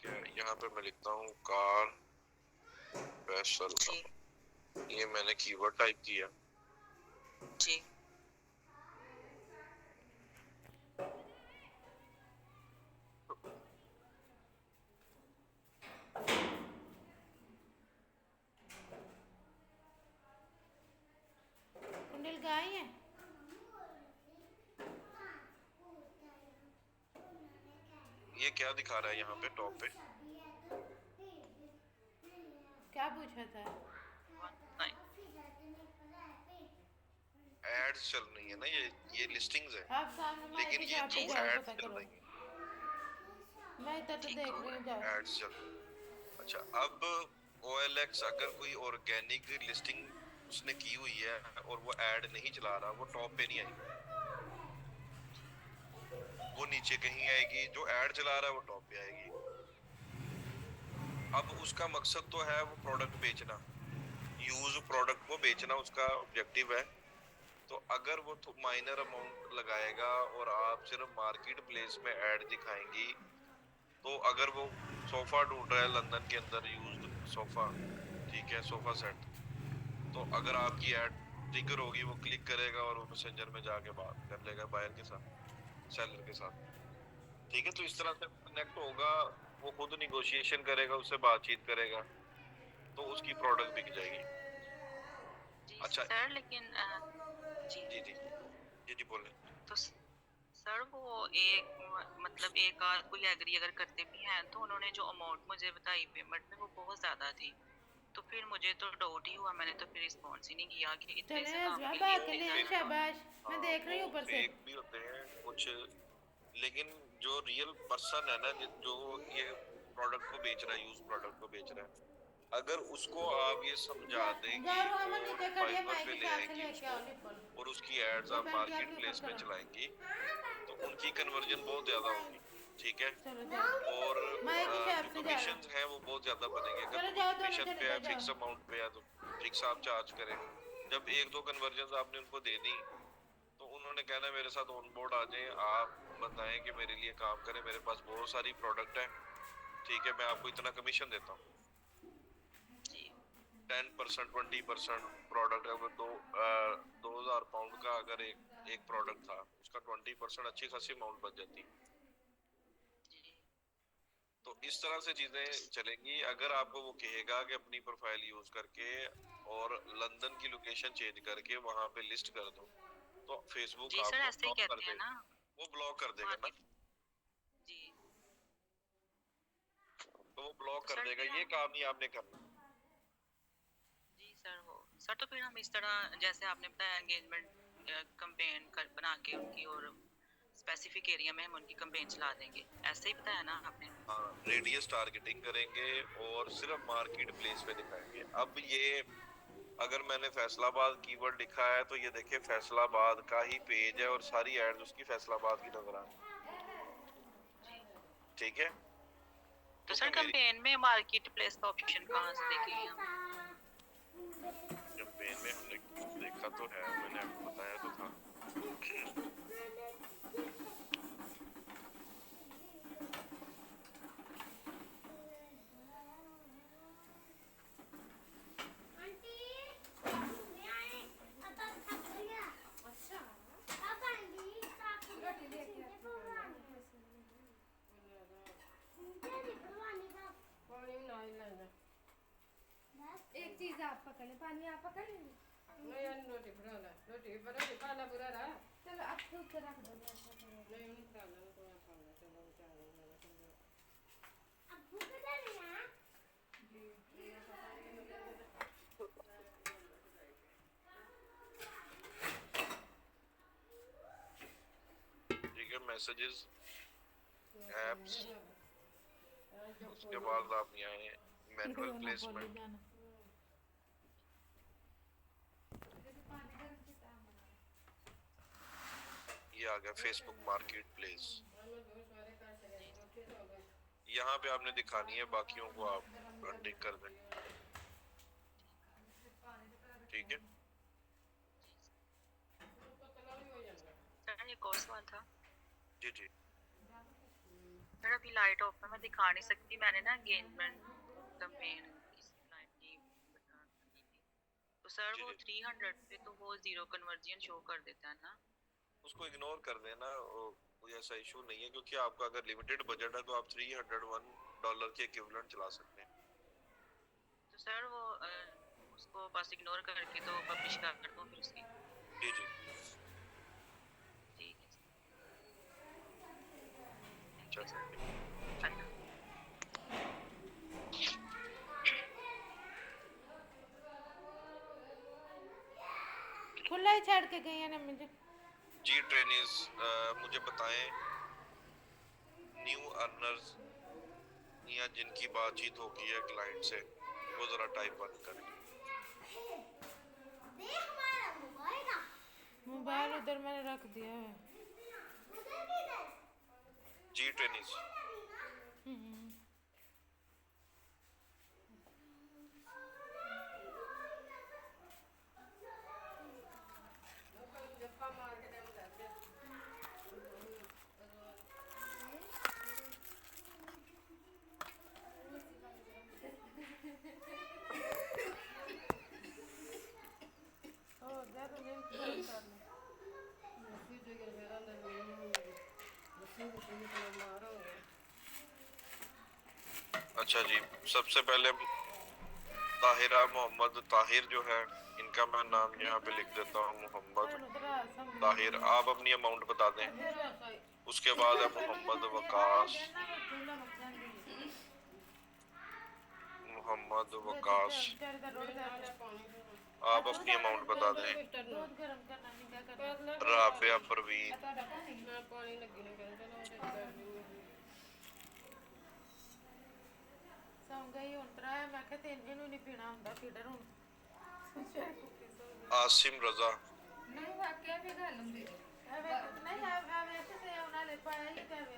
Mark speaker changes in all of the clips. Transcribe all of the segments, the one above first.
Speaker 1: ठीक है, यहाँ पे मैं लिखता हूँ कार फैसल।
Speaker 2: जी
Speaker 1: ये मैंने कीवर्ड टाइप किया।
Speaker 2: जी।
Speaker 3: कुंडल गाय है।
Speaker 1: ये क्या दिखा रहा है यहाँ पे टॉप पे?
Speaker 3: क्या पूछा था?
Speaker 2: 19।
Speaker 1: एड्स चल रही है ना, ये लिस्टिंग्स है,
Speaker 3: आप सामने माइक
Speaker 1: लेकिन
Speaker 3: की
Speaker 1: ये
Speaker 3: शॉप पे
Speaker 1: दो
Speaker 2: जी
Speaker 3: जाओ,
Speaker 2: सर।
Speaker 3: पता
Speaker 1: एड्स चल
Speaker 3: करो।
Speaker 1: रही हैं।
Speaker 3: मैं इधर तो
Speaker 2: ठीक
Speaker 3: देख
Speaker 2: हो
Speaker 3: रही हूँ,
Speaker 2: गया।
Speaker 3: जाओ।
Speaker 1: एड्स चल रही हैं। अच्छा, अब OLX अगर कोई ऑर्गेनिक लिस्टिंग उसने की हुई है और वो ऐड नहीं चला रहा, वो टॉप पे नहीं आएगी, वो नीचे कहीं आएगी। जो ऐड चला रहा है वो टॉप पे आएगी। अब उसका मकसद तो है वो प्रोडक्ट बेचना, यूज प्रोडक्ट को बेचना उसका ऑब्जेक्टिव है। तो अगर वो माइनर अमाउंट लगाएगा और आप सिर्फ मार्केट प्लेस में ऐड दिखाएंगी, तो अगर वो सोफा ढूंढ रहा है लंदन के अंदर, यूज्ड सोफा, ठीक है, सोफा सेट, तो अगर आपकी ऐड ट्रिगर होगी, वो क्लिक करेगा और वो मैसेंजर में जाके बात कर लेगा बायर के साथ, सेलर के साथ। ठीक है, तो इस तरह से कनेक्ट होगा, वो खुद निगोशिएशन करेगा, उससे बातचीत करेगा, तो उसकी प्रोडक्ट बिक जाएगी।
Speaker 2: जी
Speaker 1: अच्छा।
Speaker 2: सर लेकिन जी।
Speaker 1: जी जी जी जी बोले।
Speaker 2: तो सर वो एक मतलब एक आध कोई एग्री अगर करते भी हैं तो उन्होंने जो अमाउंट मुझे बताई पेमेंट में वो बहुत ज्यादा थी। तो फिर मुझे तो डाउट ही हुआ, मैंने तो फिर रिस्पॉन्स ही नहीं किया कि इतने
Speaker 3: चले
Speaker 2: से काम
Speaker 3: हजरा
Speaker 2: के लिए
Speaker 3: बात
Speaker 1: वो
Speaker 3: के
Speaker 2: इतने
Speaker 3: लिए
Speaker 2: ज्यादा।
Speaker 3: शाबाश। मैं
Speaker 1: हाँ,
Speaker 3: देख
Speaker 1: वो
Speaker 3: रही हूँ ऊपर से।
Speaker 1: फेक भी होते हैं कुछ, लेकिन जो रियल पर्सन है ना, जो ये प्रोडक्ट को बेच रहा है, यूज प्रोडक्ट को बेच रहा है, अगर उसको आप ये समझा देंगी
Speaker 3: गारू अमन
Speaker 1: और
Speaker 3: नीचे खड़ी है,
Speaker 1: फाइवर
Speaker 3: माइक
Speaker 1: पे
Speaker 3: के
Speaker 1: ले
Speaker 3: साथ से
Speaker 1: आएंगी
Speaker 3: लेके
Speaker 1: उसको,
Speaker 3: आओ निपल।
Speaker 1: और उसकी एड्स
Speaker 3: ये
Speaker 1: आप
Speaker 3: पैंटी
Speaker 1: मार्केट
Speaker 3: आपके ऊपर
Speaker 1: प्लेस में
Speaker 3: करो।
Speaker 1: चलाएंगी, तो उनकी कन्वर्जन बहुत ज्यादा होगी। ठीक है,
Speaker 3: चलो जाओ,
Speaker 1: और
Speaker 3: माइक की
Speaker 1: जो
Speaker 3: शॉप से जाना।
Speaker 1: कमीशन है वो बहुत ज्यादा बनेंगे। अगर
Speaker 3: चलो
Speaker 1: कोई
Speaker 3: जाओ दोनों
Speaker 1: कमीशन
Speaker 3: जने,
Speaker 1: पे है,
Speaker 3: जाओ
Speaker 1: फिक्स
Speaker 3: जाओ।
Speaker 1: अमाउंट पे है, तो फिक्स आप चार्ज करें। जब एक दो कन्वर्जन आपने उनको दे दी, तो उन्होंने कहना मेरे साथ ऑन बोर्ड आ जाएं, आप बताएं कि मेरे लिए काम करें, मेरे पास बहुत सारी प्रोडक्ट है, ठीक है, मैं आपको इतना कमीशन देता हूँ।
Speaker 2: जी
Speaker 1: 10%, 20% प्रोडक्ट है, अगर 2,000 पाउंड का अगर एक प्रोडक्ट था, उसका 20% अच्छी खासी अमाउंट बच जाती।
Speaker 2: जी।
Speaker 1: तो इस तरह से चीजें चलेंगी। अगर आपको वो कहेगा कि अपनी प्रोफाइल यूज करके और लंदन की लोकेशन चेंज करके वहां पे लिस्ट कर दो, तो फेसबुक
Speaker 2: जी सर
Speaker 1: आपको
Speaker 2: ऐसे ही
Speaker 1: ब्लॉक कर
Speaker 2: कहते हैं ना।
Speaker 1: देगा। वो ब्लॉक कर देगा ना,
Speaker 2: मार्केट। जी।
Speaker 1: तो वो ब्लॉक
Speaker 2: तो
Speaker 1: कर
Speaker 2: सर
Speaker 1: देगा,
Speaker 2: फिर
Speaker 1: ये
Speaker 2: हम
Speaker 1: काम नहीं आपने करना।
Speaker 2: जी सर हो सर तो फिर हम इस तरह जैसे आपने बताया एंगेजमेंट कैंपेन कर बना के उनकी और स्पेसिफिक एरिया में हम उनकी कैंपेन चला देंगे, ऐसे ही बताया ना आपने।
Speaker 1: हाँ, रेडियस टारगेटिंग करेंगे और सिर्फ मार्केट प्लेस पे दिखाएंगे। अब ये अगर मैंने फैसलाबाद कीवर्ड लिखा है, तो ये देखिए फैसलाबाद का ही पेज है और सारी एड्स उसकी फैसलाबाद की नजर आ रही है।
Speaker 2: जी।
Speaker 1: ठीक है,
Speaker 2: तो
Speaker 1: क्योंकि
Speaker 2: सर
Speaker 1: मेरी
Speaker 2: कैंपेन में मार्केट प्लेस का ऑप्शन कहाँ से देखेंगे हम?
Speaker 1: कैंपेन में हमने देखा तो है, मैंने आपको बताया तो था।
Speaker 3: एक चीज आप पकड़ ले, पानी आप पकड़ ले।
Speaker 4: नहीं रोटी बनाना, रोटी रोटी पाला बुरा रहा।
Speaker 3: चलो आप खुद से रख दो।
Speaker 4: नहीं उन्हें खाना तो आप खाना चलो बेचारे मेरा चलो।
Speaker 3: अब भूख लगी ना?
Speaker 1: ठीक है, मैसेजेस, एप्स, उसके बाद आप यहाँ आए मैनुअल प्लेसमेंट। ये आ गया फेसबुक मार्केट प्लेस। यहाँ पे आपने दिखानी है, बाकियों को आप अनटिक कर दें। ठीक है,
Speaker 2: सर एक और सवाल था।
Speaker 1: जी जी।
Speaker 2: सर अभी लाइट ऑफ है, मैं दिखा नहीं सकती, मैंने ना एंगेजमेंट द मेन इस लाइट की बता दी थी। तो सर
Speaker 1: जी
Speaker 2: वो
Speaker 1: जी
Speaker 2: 300 पे तो वो जीरो कन्वर्जन शो कर देता है ना।
Speaker 1: उसको इग्नोर कर देना, कोई ऐसा इशू नहीं है, क्योंकि आपका अगर लिमिटेड बजट है तो आप $301 के इक्विवेलेंट चला सकते हैं।
Speaker 2: तो सर वो उसको बस इग्नोर करके तो पब्लिश कर दूं फिर उसकी।
Speaker 1: जी जी
Speaker 2: ठीक है सर, थैंक यू सर।
Speaker 1: चलिए।
Speaker 2: अल्लाह।
Speaker 4: खुला ही छोड़ के गई है ना मुझे।
Speaker 1: जी ट्रेनिस, मुझे बताएं न्यू अर्नर्स या जिनकी बातचीत होगी है क्लाइंट से, वो जरा टाइप बंद करें।
Speaker 4: मोबाइल उधर मैंने रख दिया है।
Speaker 1: जी ट्रेनिस,
Speaker 4: हो गया तो नहीं गर्म कर लो।
Speaker 1: अच्छा जी, सबसे पहले ताहिरा मोहम्मद ताहिर जो है, इनका मैं नाम यहाँ पे लिख देता हूँ, मोहम्मद ताहिर। आप अपनी अमाउंट बता दें। उसके बाद है मोहम्मद वकास, मोहम्मद वकास, आप अपनी अमाउंट बता दें।
Speaker 4: दूध गर्म करना नहीं क्या करना।
Speaker 1: राबिया परवीन,
Speaker 4: सौ गई ਹੁਣ ਤਰਾ ਮੈਂ ਕਿਹਾ ਤੇ ਇਹਨੂੰ ਨਹੀਂ ਪੀਣਾ ਹੁੰਦਾ ਫੀਡਰ ਹੁਣ।
Speaker 1: आसिम रजा,
Speaker 3: नहीं वाकई भी गल ਹੁੰਦੀ
Speaker 4: नहीं आ वैसे ते ਉਹਨਾਂ ਲੈ ਪਾਇਆ ਹੀ ਜਾਵੇ।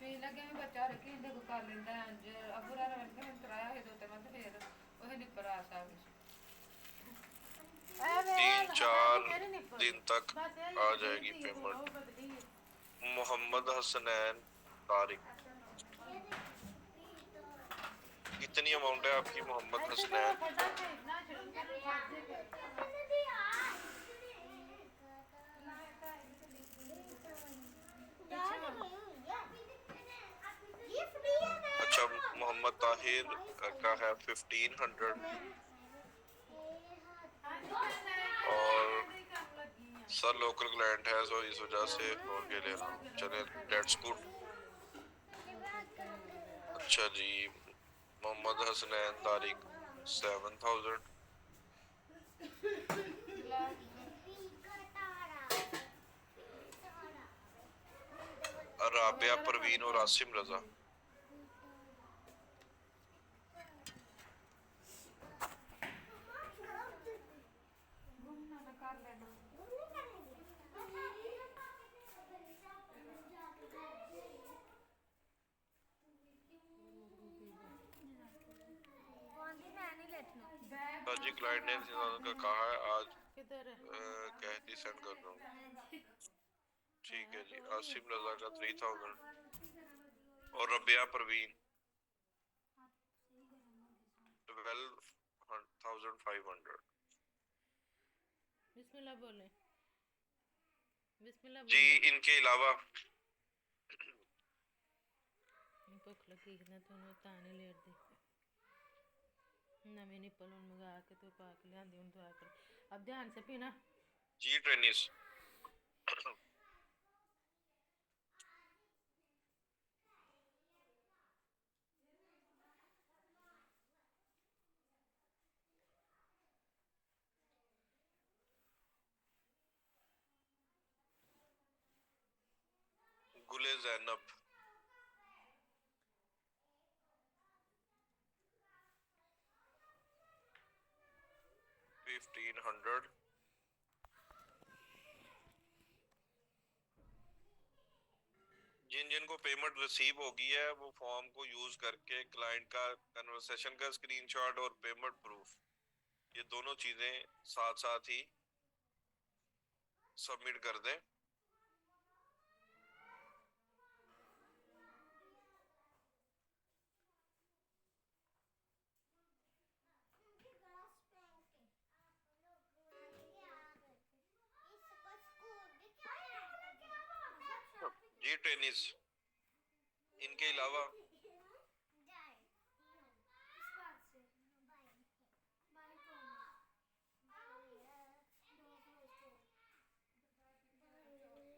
Speaker 3: ਪੀ ਲੱਗੇ ਵੀ ਬੱਚਾ ਰੱਖੀ ਇਹਦੇ ਕੋ ਕਰ ਲੈਂਦਾ ਅੰਜ ਅਬੂਰਾ ਨੇ ਮੈਨੂੰ ਤਰਾਇਆ ਹੈ ਦੋ ਤੇ ਮੈਂ ਫੇਰ ਉਹ ਨਿਪਰ ਆ ਸਕਦੀ।
Speaker 1: 3-4 दिन तक आ जाएगी पेमेंट। मोहम्मद हसनैन तारिक, कितनी अमाउंट है आपकी मोहम्मद हसनैन? अच्छा, मोहम्मद ताहिर का है 1500, और सर लोकल क्लाइंट है तो इस वजह से और के ले रहा हूँ। चले, डेट्स गुड। अच्छा जी, मोहम्मद हसनैन तारिक 7000, राबिया परवीन और आसिम रजा। सर जी, क्लाइंट ने का कहा है आज
Speaker 4: किधर है?
Speaker 1: कहती सेंड कर दूंगा। ठीक है जी, आसिम रजा का 3000 और रबिया परवीन 12,500।
Speaker 4: बिस्मिल्लाह बोले। बिस्मिल्लाह
Speaker 1: जी,
Speaker 4: बोले।
Speaker 1: इनके अलावा
Speaker 4: भुख लगी ना तो उन्हें ताने लेट दी नवी निप्पल उन मंगा के तो पा के लिया उन दुआ कर। अब ध्यान से पीना।
Speaker 1: जी ट्रेनिस, गुले जैनब 1500, जिन जिन को पेमेंट रिसीव होगी है वो फॉर्म को यूज करके क्लाइंट का कन्वर्सेशन का स्क्रीनशॉट और पेमेंट प्रूफ, ये दोनों चीजें साथ साथ ही सबमिट कर दें। जी ट्रेनिस, इनके अलावा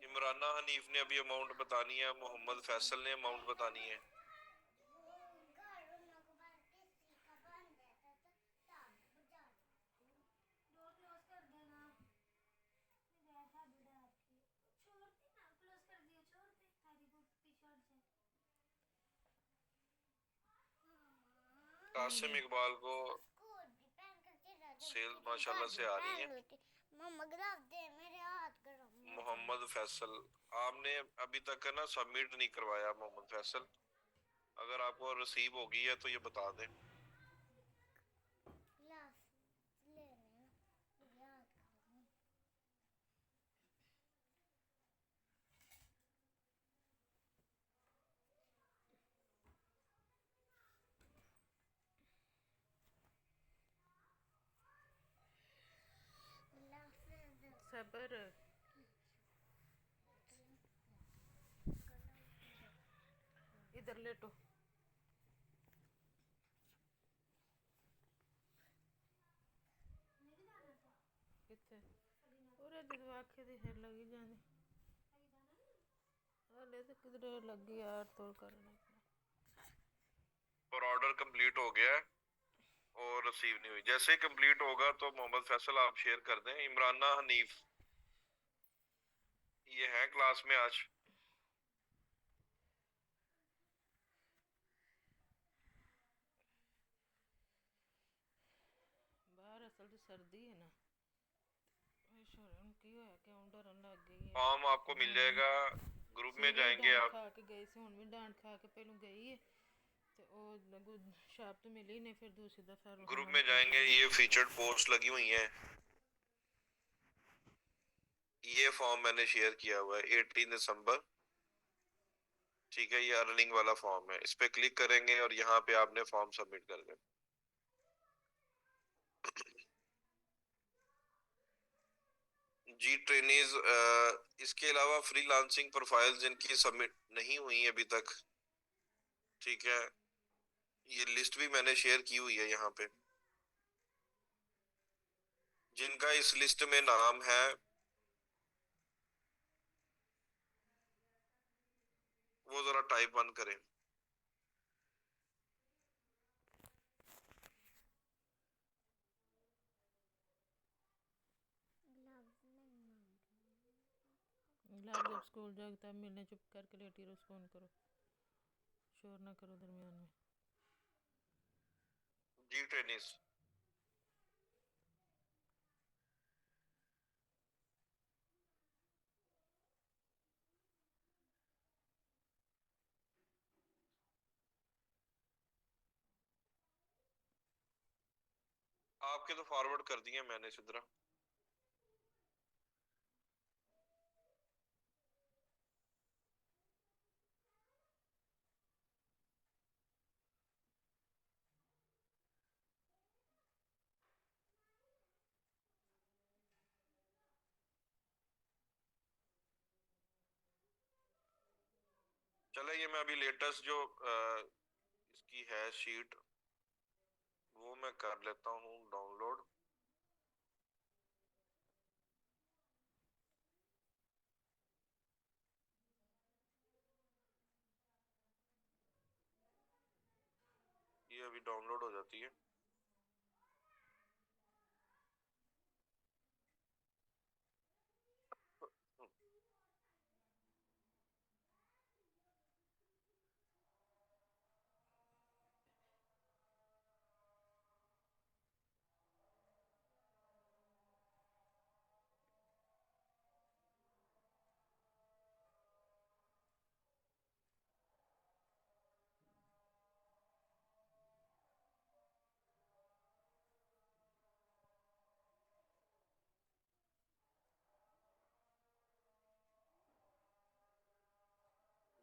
Speaker 1: इमराना हनीफ ने अभी अमाउंट बतानी है, मोहम्मद फैसल ने अमाउंट बतानी है। कासिम इकबाल को सेल्स माशाल्लाह से आ रही है। मोहम्मद फैसल, आपने अभी तक ना सबमिट नहीं करवाया मोहम्मद फैसल, अगर आपको रिसीव होगी है तो ये बता दें।
Speaker 3: सबर इधर लेटो। किथे और ਜਦੋਂ ਆਖੇ ਦੀ ਹੈ ਲੱਗੀ ਜਾਂਦੀ हले तो किधरे लगी यार तोड़ करने
Speaker 1: और ऑर्डर कंप्लीट हो गया है और रिसीव नहीं हुई। जैसे ही कंप्लीट होगा तो मोहम्मद फैसल आप शेयर कर दें। इमराना हनीफ ये है क्लास में आज?
Speaker 3: बाहर असल तो सर्दी है ना, की होया कि हम डरन लग गई है।
Speaker 1: फॉर्म आपको मिल जाएगा, ग्रुप में जाएंगे
Speaker 3: डांट
Speaker 1: आप।
Speaker 3: खा के गई सी, हुन भी डांट खा के पहलू गई है ते ओ लगू शाप तो मिली नहीं, फिर दूसरी दफा
Speaker 1: ग्रुप में जाएंगे, ये फीचर्ड पोस्ट लगी हुई है। ये फॉर्म मैंने शेयर किया हुआ है 18 दिसंबर, ठीक है। ये अर्निंग वाला फॉर्म है, इस पे क्लिक करेंगे और यहाँ पे आपने फॉर्म सबमिट कर देना। जी ट्रेनीज, इसके अलावा फ्रीलांसिंग प्रोफाइल जिनकी सबमिट नहीं हुई अभी तक, ठीक है, ये लिस्ट भी मैंने शेयर की हुई है यहाँ पे। जिनका इस लिस्ट में नाम है वो जरा टाइप 1 करें।
Speaker 3: लाभ जब स्कूल जाओगे तब मिलने, चुप करके लेटी रहो, फोन करो, शोर ना करो दरमियान में।
Speaker 1: जी ट्रेनिस, आपके तो फॉरवर्ड कर दिए मैंने सिद्रा। चले, ये मैं अभी लेटेस्ट जो इसकी है शीट वो मैं कर लेता हूँ डाउनलोड। ये अभी डाउनलोड हो जाती है।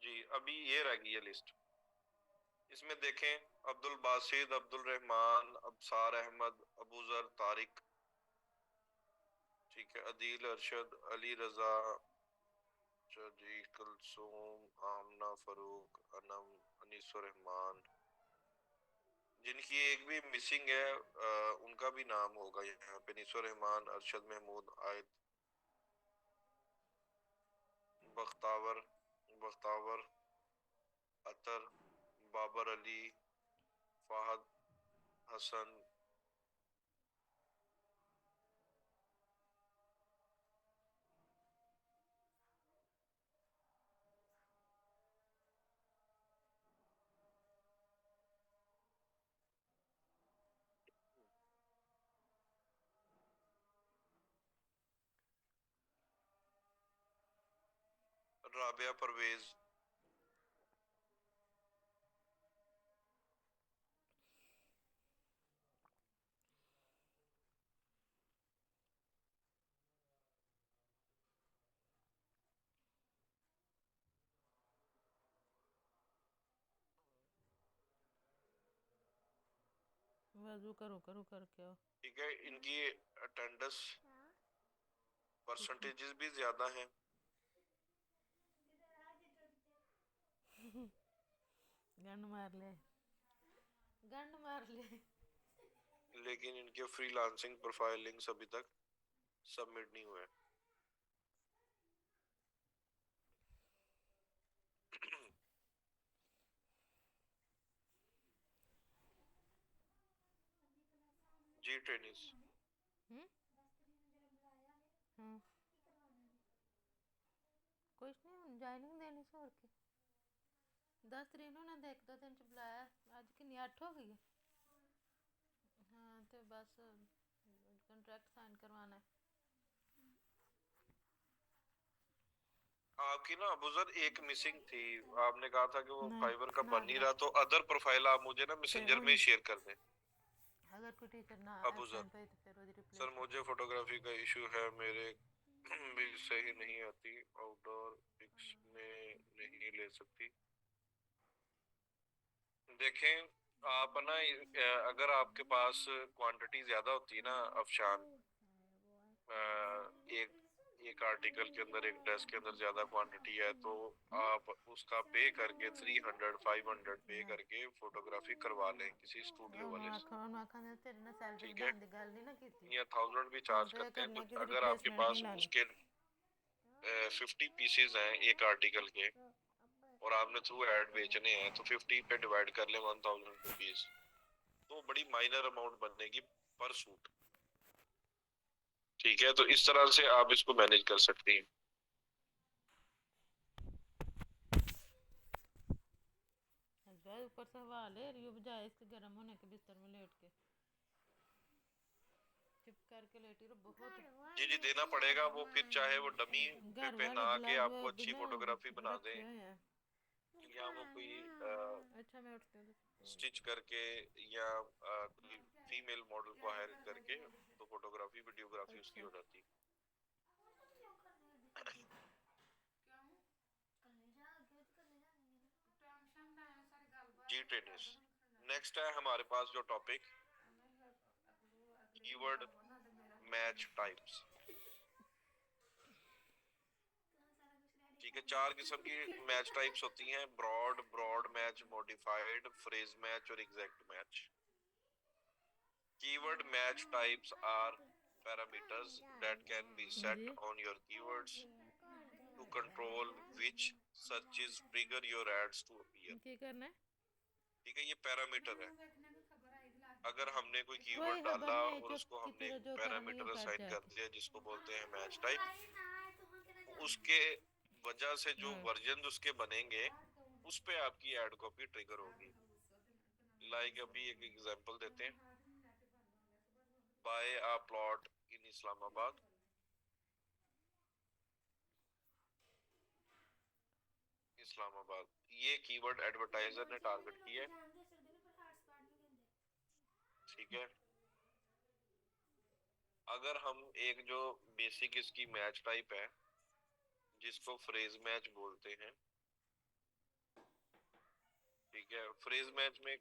Speaker 1: जी अभी ये रह गई है लिस्ट। इसमें देखें, अब्दुल बासिद, अब्दुल रहमान, अबसार अहमद, अबूजर तारिक, ठीक है, अदील अरशद, अली रजा, जी कुलसुम, आमना फरूक, अनम, अनीसुर रहमान, जिनकी एक भी मिसिंग है उनका भी नाम होगा यहाँ पे। अनीसुर रहमान, अरशद महमूद, आयद बख्तावर, बख्तावर अतर, बाबर अली, फाहद हसन, राबिया परवेज,
Speaker 5: वजू करो करो करके आओ।
Speaker 1: ठीक है। इनकी अटेंडेंस परसेंटेजेस भी ज्यादा हैं,
Speaker 5: गंड मार ले, गंड मार ले।
Speaker 1: लेकिन इनके फ्रीलांसिंग प्रोफाइलिंग्स अभी तक सबमिट नहीं हुए। जी ट्रेनिस
Speaker 5: हाँ कुछ नहीं, ज्वाइनिंग देनी से और के 10 तरीक ਨੂੰ ਨਾ ਇੱਕ ਦੋ ਦਿਨ ਚ ਬੁਲਾਇਆ। ਅੱਜ ਕਿੰਨੀ 8 ਹੋ ਗਈ ਹੈ। हाँ तो बस कॉन्ट्रैक्ट साइन करवाना है।
Speaker 1: आपकी ना अबूजर एक मिसिंग थी, आपने कहा था कि वो
Speaker 5: नहीं,
Speaker 1: फाइबर का
Speaker 5: ना
Speaker 1: बन नहीं
Speaker 5: ना।
Speaker 1: रहा, तो अदर प्रोफाइल आप मुझे ना मैसेंजर में शेयर कर दें।
Speaker 5: अगर कोई टीचर ना
Speaker 1: अबूजर
Speaker 5: एब्सेंट हो तो फिर वो रिप्लेस
Speaker 1: सर मुझे फोटोग्राफी का इशू है, मेरे भी सही नहीं आती, आउटडोर पिक्स में नहीं ले सकती। देखें आप ना अगर आपके पास क्वांटिटी ज्यादा होती है ना अफशान, एक एक आर्टिकल के अंदर, एक ड्रेस के अंदर ज्यादा क्वांटिटी है, तो आप उसका पे करके 300 500 पे करके फोटोग्राफी करवा लें किसी स्टूडियो वाले से, ठीक है, या 1000 भी चार्ज करते हैं। तो अगर आपके पास उसके 50 पीसेज हैं एक आर्टिकल के और आपने थ्रू ऐड बेचने हैं, तो 50 पे डिवाइड कर ले 1000 रुपीज, तो बड़ी माइनर अमाउंट बनेगी पर सूट। ठीक है, तो इस तरह से आप इसको मैनेज कर सकती हैं।
Speaker 5: ऊपर से हवा ले रही हो, बजाय इसके गर्म होने के बिस्तर में लेट के चिप करके लेटी रहो। बहुत
Speaker 1: जी जी देना पड़ेगा वो, फिर चाहे वो डमी पे
Speaker 5: घर वाले
Speaker 1: पहना के
Speaker 5: ग्लव
Speaker 1: आपको अच्छी फोटोग्राफी बना दें, या वो कोई
Speaker 5: अच्छा मैं उठती हूँ।
Speaker 1: स्टिच करके, या कोई फीमेल मॉडल को हायर करके, तो फोटोग्राफी वीडियोग्राफी उसकी हो जाती। जी ट्रेनर्स, नेक्स्ट है हमारे पास जो टॉपिक, कीवर्ड मैच टाइप्स। ठीक है, 4 किस्म की मैच टाइप्स होती हैं, broad, broad match, modified, phrase match और exact match. Keyword match types are parameters that can be set on your keywords to control which searches trigger your ads to appear।
Speaker 5: क्या करना है?
Speaker 1: ठीक है, ये parameter है। अगर हमने कोई
Speaker 5: कोई
Speaker 1: कीवर्ड
Speaker 5: खबर
Speaker 1: डाला
Speaker 5: नहीं है,
Speaker 1: और
Speaker 5: चुप
Speaker 1: उसको
Speaker 5: की
Speaker 1: हमने
Speaker 5: तरह
Speaker 1: एक
Speaker 5: जो करनी है
Speaker 1: पैरामीटर
Speaker 5: कर
Speaker 1: असाइन कर
Speaker 5: जाके।
Speaker 1: दिया जिसको बोलते हैं मैच टाइप, उसके वजह से जो वर्जन उसके बनेंगे उस पे आपकी एड कॉपी ट्रिगर होगी। लाइक अभी एक एग्जांपल देते हैं, buy a plot in Islamabad, Islamabad, ये कीवर्ड एडवर्टाइजर ने टारगेट किया है। ठीक है, अगर हम एक जो बेसिक इसकी मैच टाइप है जिसको फ्रेज मैच बोलते हैं, ठीक है, फ्रेज मैच में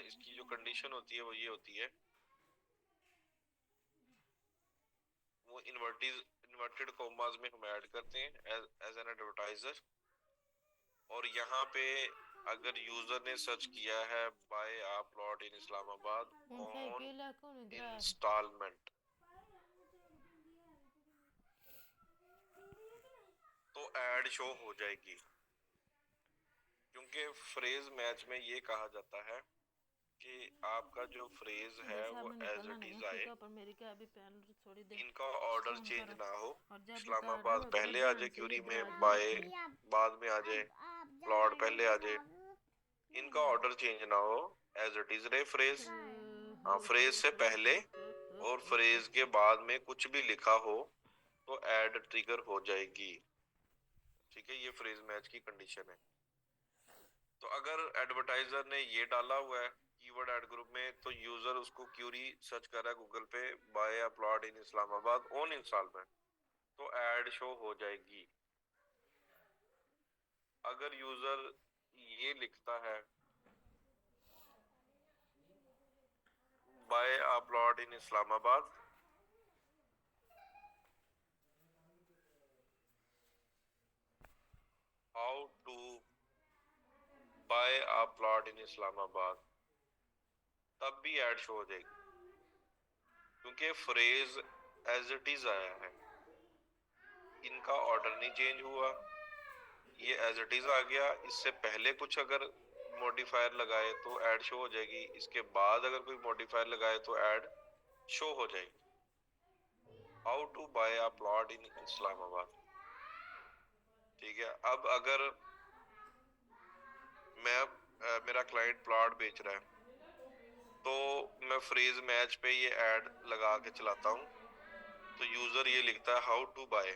Speaker 1: इसकी जो कंडीशन होती है वो ये होती है, वो इन्वर्टेड कॉमास में हम ऐड करते हैं एज एन एडवर्टाइजर। और यहाँ पे अगर यूजर ने सर्च किया है buy a plot in Islamabad
Speaker 5: ਹੁਣ
Speaker 1: ऑन
Speaker 5: ਸਾਈਕਲ ਲੈ ਕੇ ਹੁਣ ਇਧਰ ਆਇਆ ਸੀ
Speaker 1: इंस्टॉलमेंट, तो ऐड शो हो जाएगी। क्योंकि फ्रेज मैच में ये कहा जाता है कि आपका जो फ्रेज है
Speaker 5: मेरे
Speaker 1: वो
Speaker 5: सामने
Speaker 1: एज
Speaker 5: निकलना
Speaker 1: इट
Speaker 5: नहीं
Speaker 1: इज
Speaker 5: है
Speaker 1: आए,
Speaker 5: ठीक है पर मेरी क्या अभी पहन थोड़ी देर
Speaker 1: इनका ऑर्डर
Speaker 5: फोन
Speaker 1: चेंज
Speaker 5: करो
Speaker 1: ना हो।
Speaker 5: और जब उतार रहे
Speaker 1: इस्लामाबाद
Speaker 5: हो
Speaker 1: पहले
Speaker 5: तो
Speaker 1: आ
Speaker 5: ध्यान
Speaker 1: जाए
Speaker 5: से
Speaker 1: क्यूरी
Speaker 5: ये
Speaker 1: में,
Speaker 5: दराज में
Speaker 1: बाय
Speaker 5: रखना
Speaker 1: बाद में आ जाए, प्लॉट पहले आ जाए, इनका ऑर्डर चेंज ना हो, एज इट इज रहे फ्रेज। हाँ, फ्रेज से पहले और फ्रेज के बाद में कुछ भी लिखा हो तो ऐड ट्रिगर हो जाएगी। ठीक है, ये फ्रेज मैच की कंडीशन है। तो अगर एडवर्टाइजर ने ये डाला हुआ है कीवर्ड ऐड ग्रुप में, तो यूजर उसको क्यूरी सर्च कर रहा है गूगल पे buy a plot in Islamabad on instalment, तो ऐड शो हो जाएगी। अगर यूजर ये लिखता है buy a plot in Islamabad, how to buy a plot in Islamabad, तब भी ऐड शो हो जाएगी। क्योंकि फ्रेज एज इट इज आया है, इनका ऑर्डर नहीं चेंज हुआ, ये एज इट इज आ गया। इससे पहले कुछ अगर मॉडिफायर लगाए तो ऐड शो हो जाएगी, इसके बाद अगर कोई मॉडिफायर लगाए तो ऐड शो हो जाएगी। How to buy a plot in Islamabad. ठीक है, अब अगर मेरा क्लाइंट प्लॉट बेच रहा है तो मैं फ्रेज मैच पे ये ऐड लगा के चलाता हूँ, तो यूजर ये लिखता है हाउ टू बाय,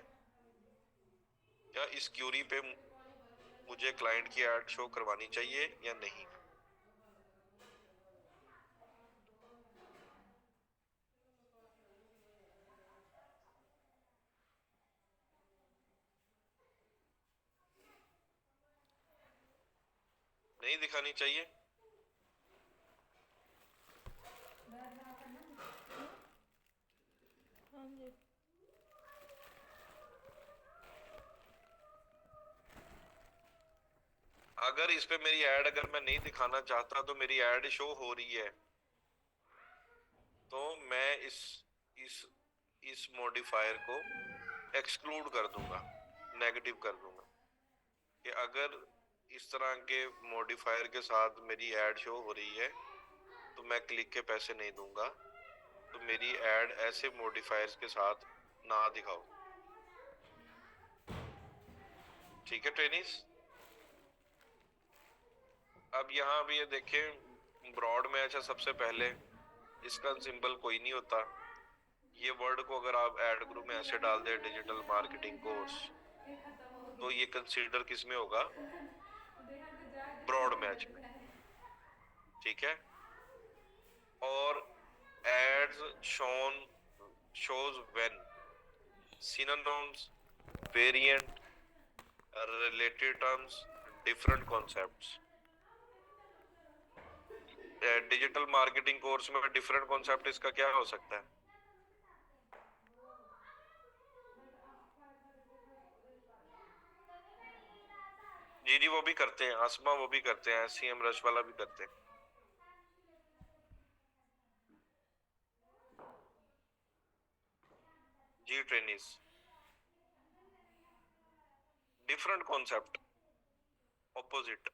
Speaker 1: क्या इस क्यूरी पे मुझे क्लाइंट की ऐड शो करवानी चाहिए या नहीं। नहीं दिखानी चाहिए।
Speaker 5: हाँ जी
Speaker 1: अगर इस पे मेरी ऐड अगर मैं नहीं दिखाना चाहता तो मेरी ऐड शो हो रही है, तो मैं इस मॉडिफायर को एक्सक्लूड कर दूंगा, नेगेटिव कर दूंगा कि अगर इस तरह के मॉडिफायर के साथ मेरी ऐड शो हो रही है तो मैं क्लिक के पैसे नहीं दूंगा, तो मेरी ऐड ऐसे मॉडिफायर्स के साथ ना दिखाओ। ठीक है ट्रेनिस। अब यहाँ भी ये देखें ब्रॉड मैच है सबसे पहले, इसका सिंबल कोई नहीं होता। ये वर्ड को अगर आप ऐड ग्रुप में ऐसे डाल दे डिजिटल मार्केटिंग कोर्स, तो ये कंसीडर किस में होगा, ब्रॉड मैच में। ठीक है, और ads shown shows when synonyms, variant, related terms, different concepts। Digital marketing course में डिफरेंट कॉन्सेप्ट इसका क्या हो सकता है। जी जी वो भी करते हैं, आसमा वो भी करते हैं, सीएम रश वाला भी करते हैं। जी ट्रेनिस, डिफरेंट कॉन्सेप्ट, ऑपोजिट।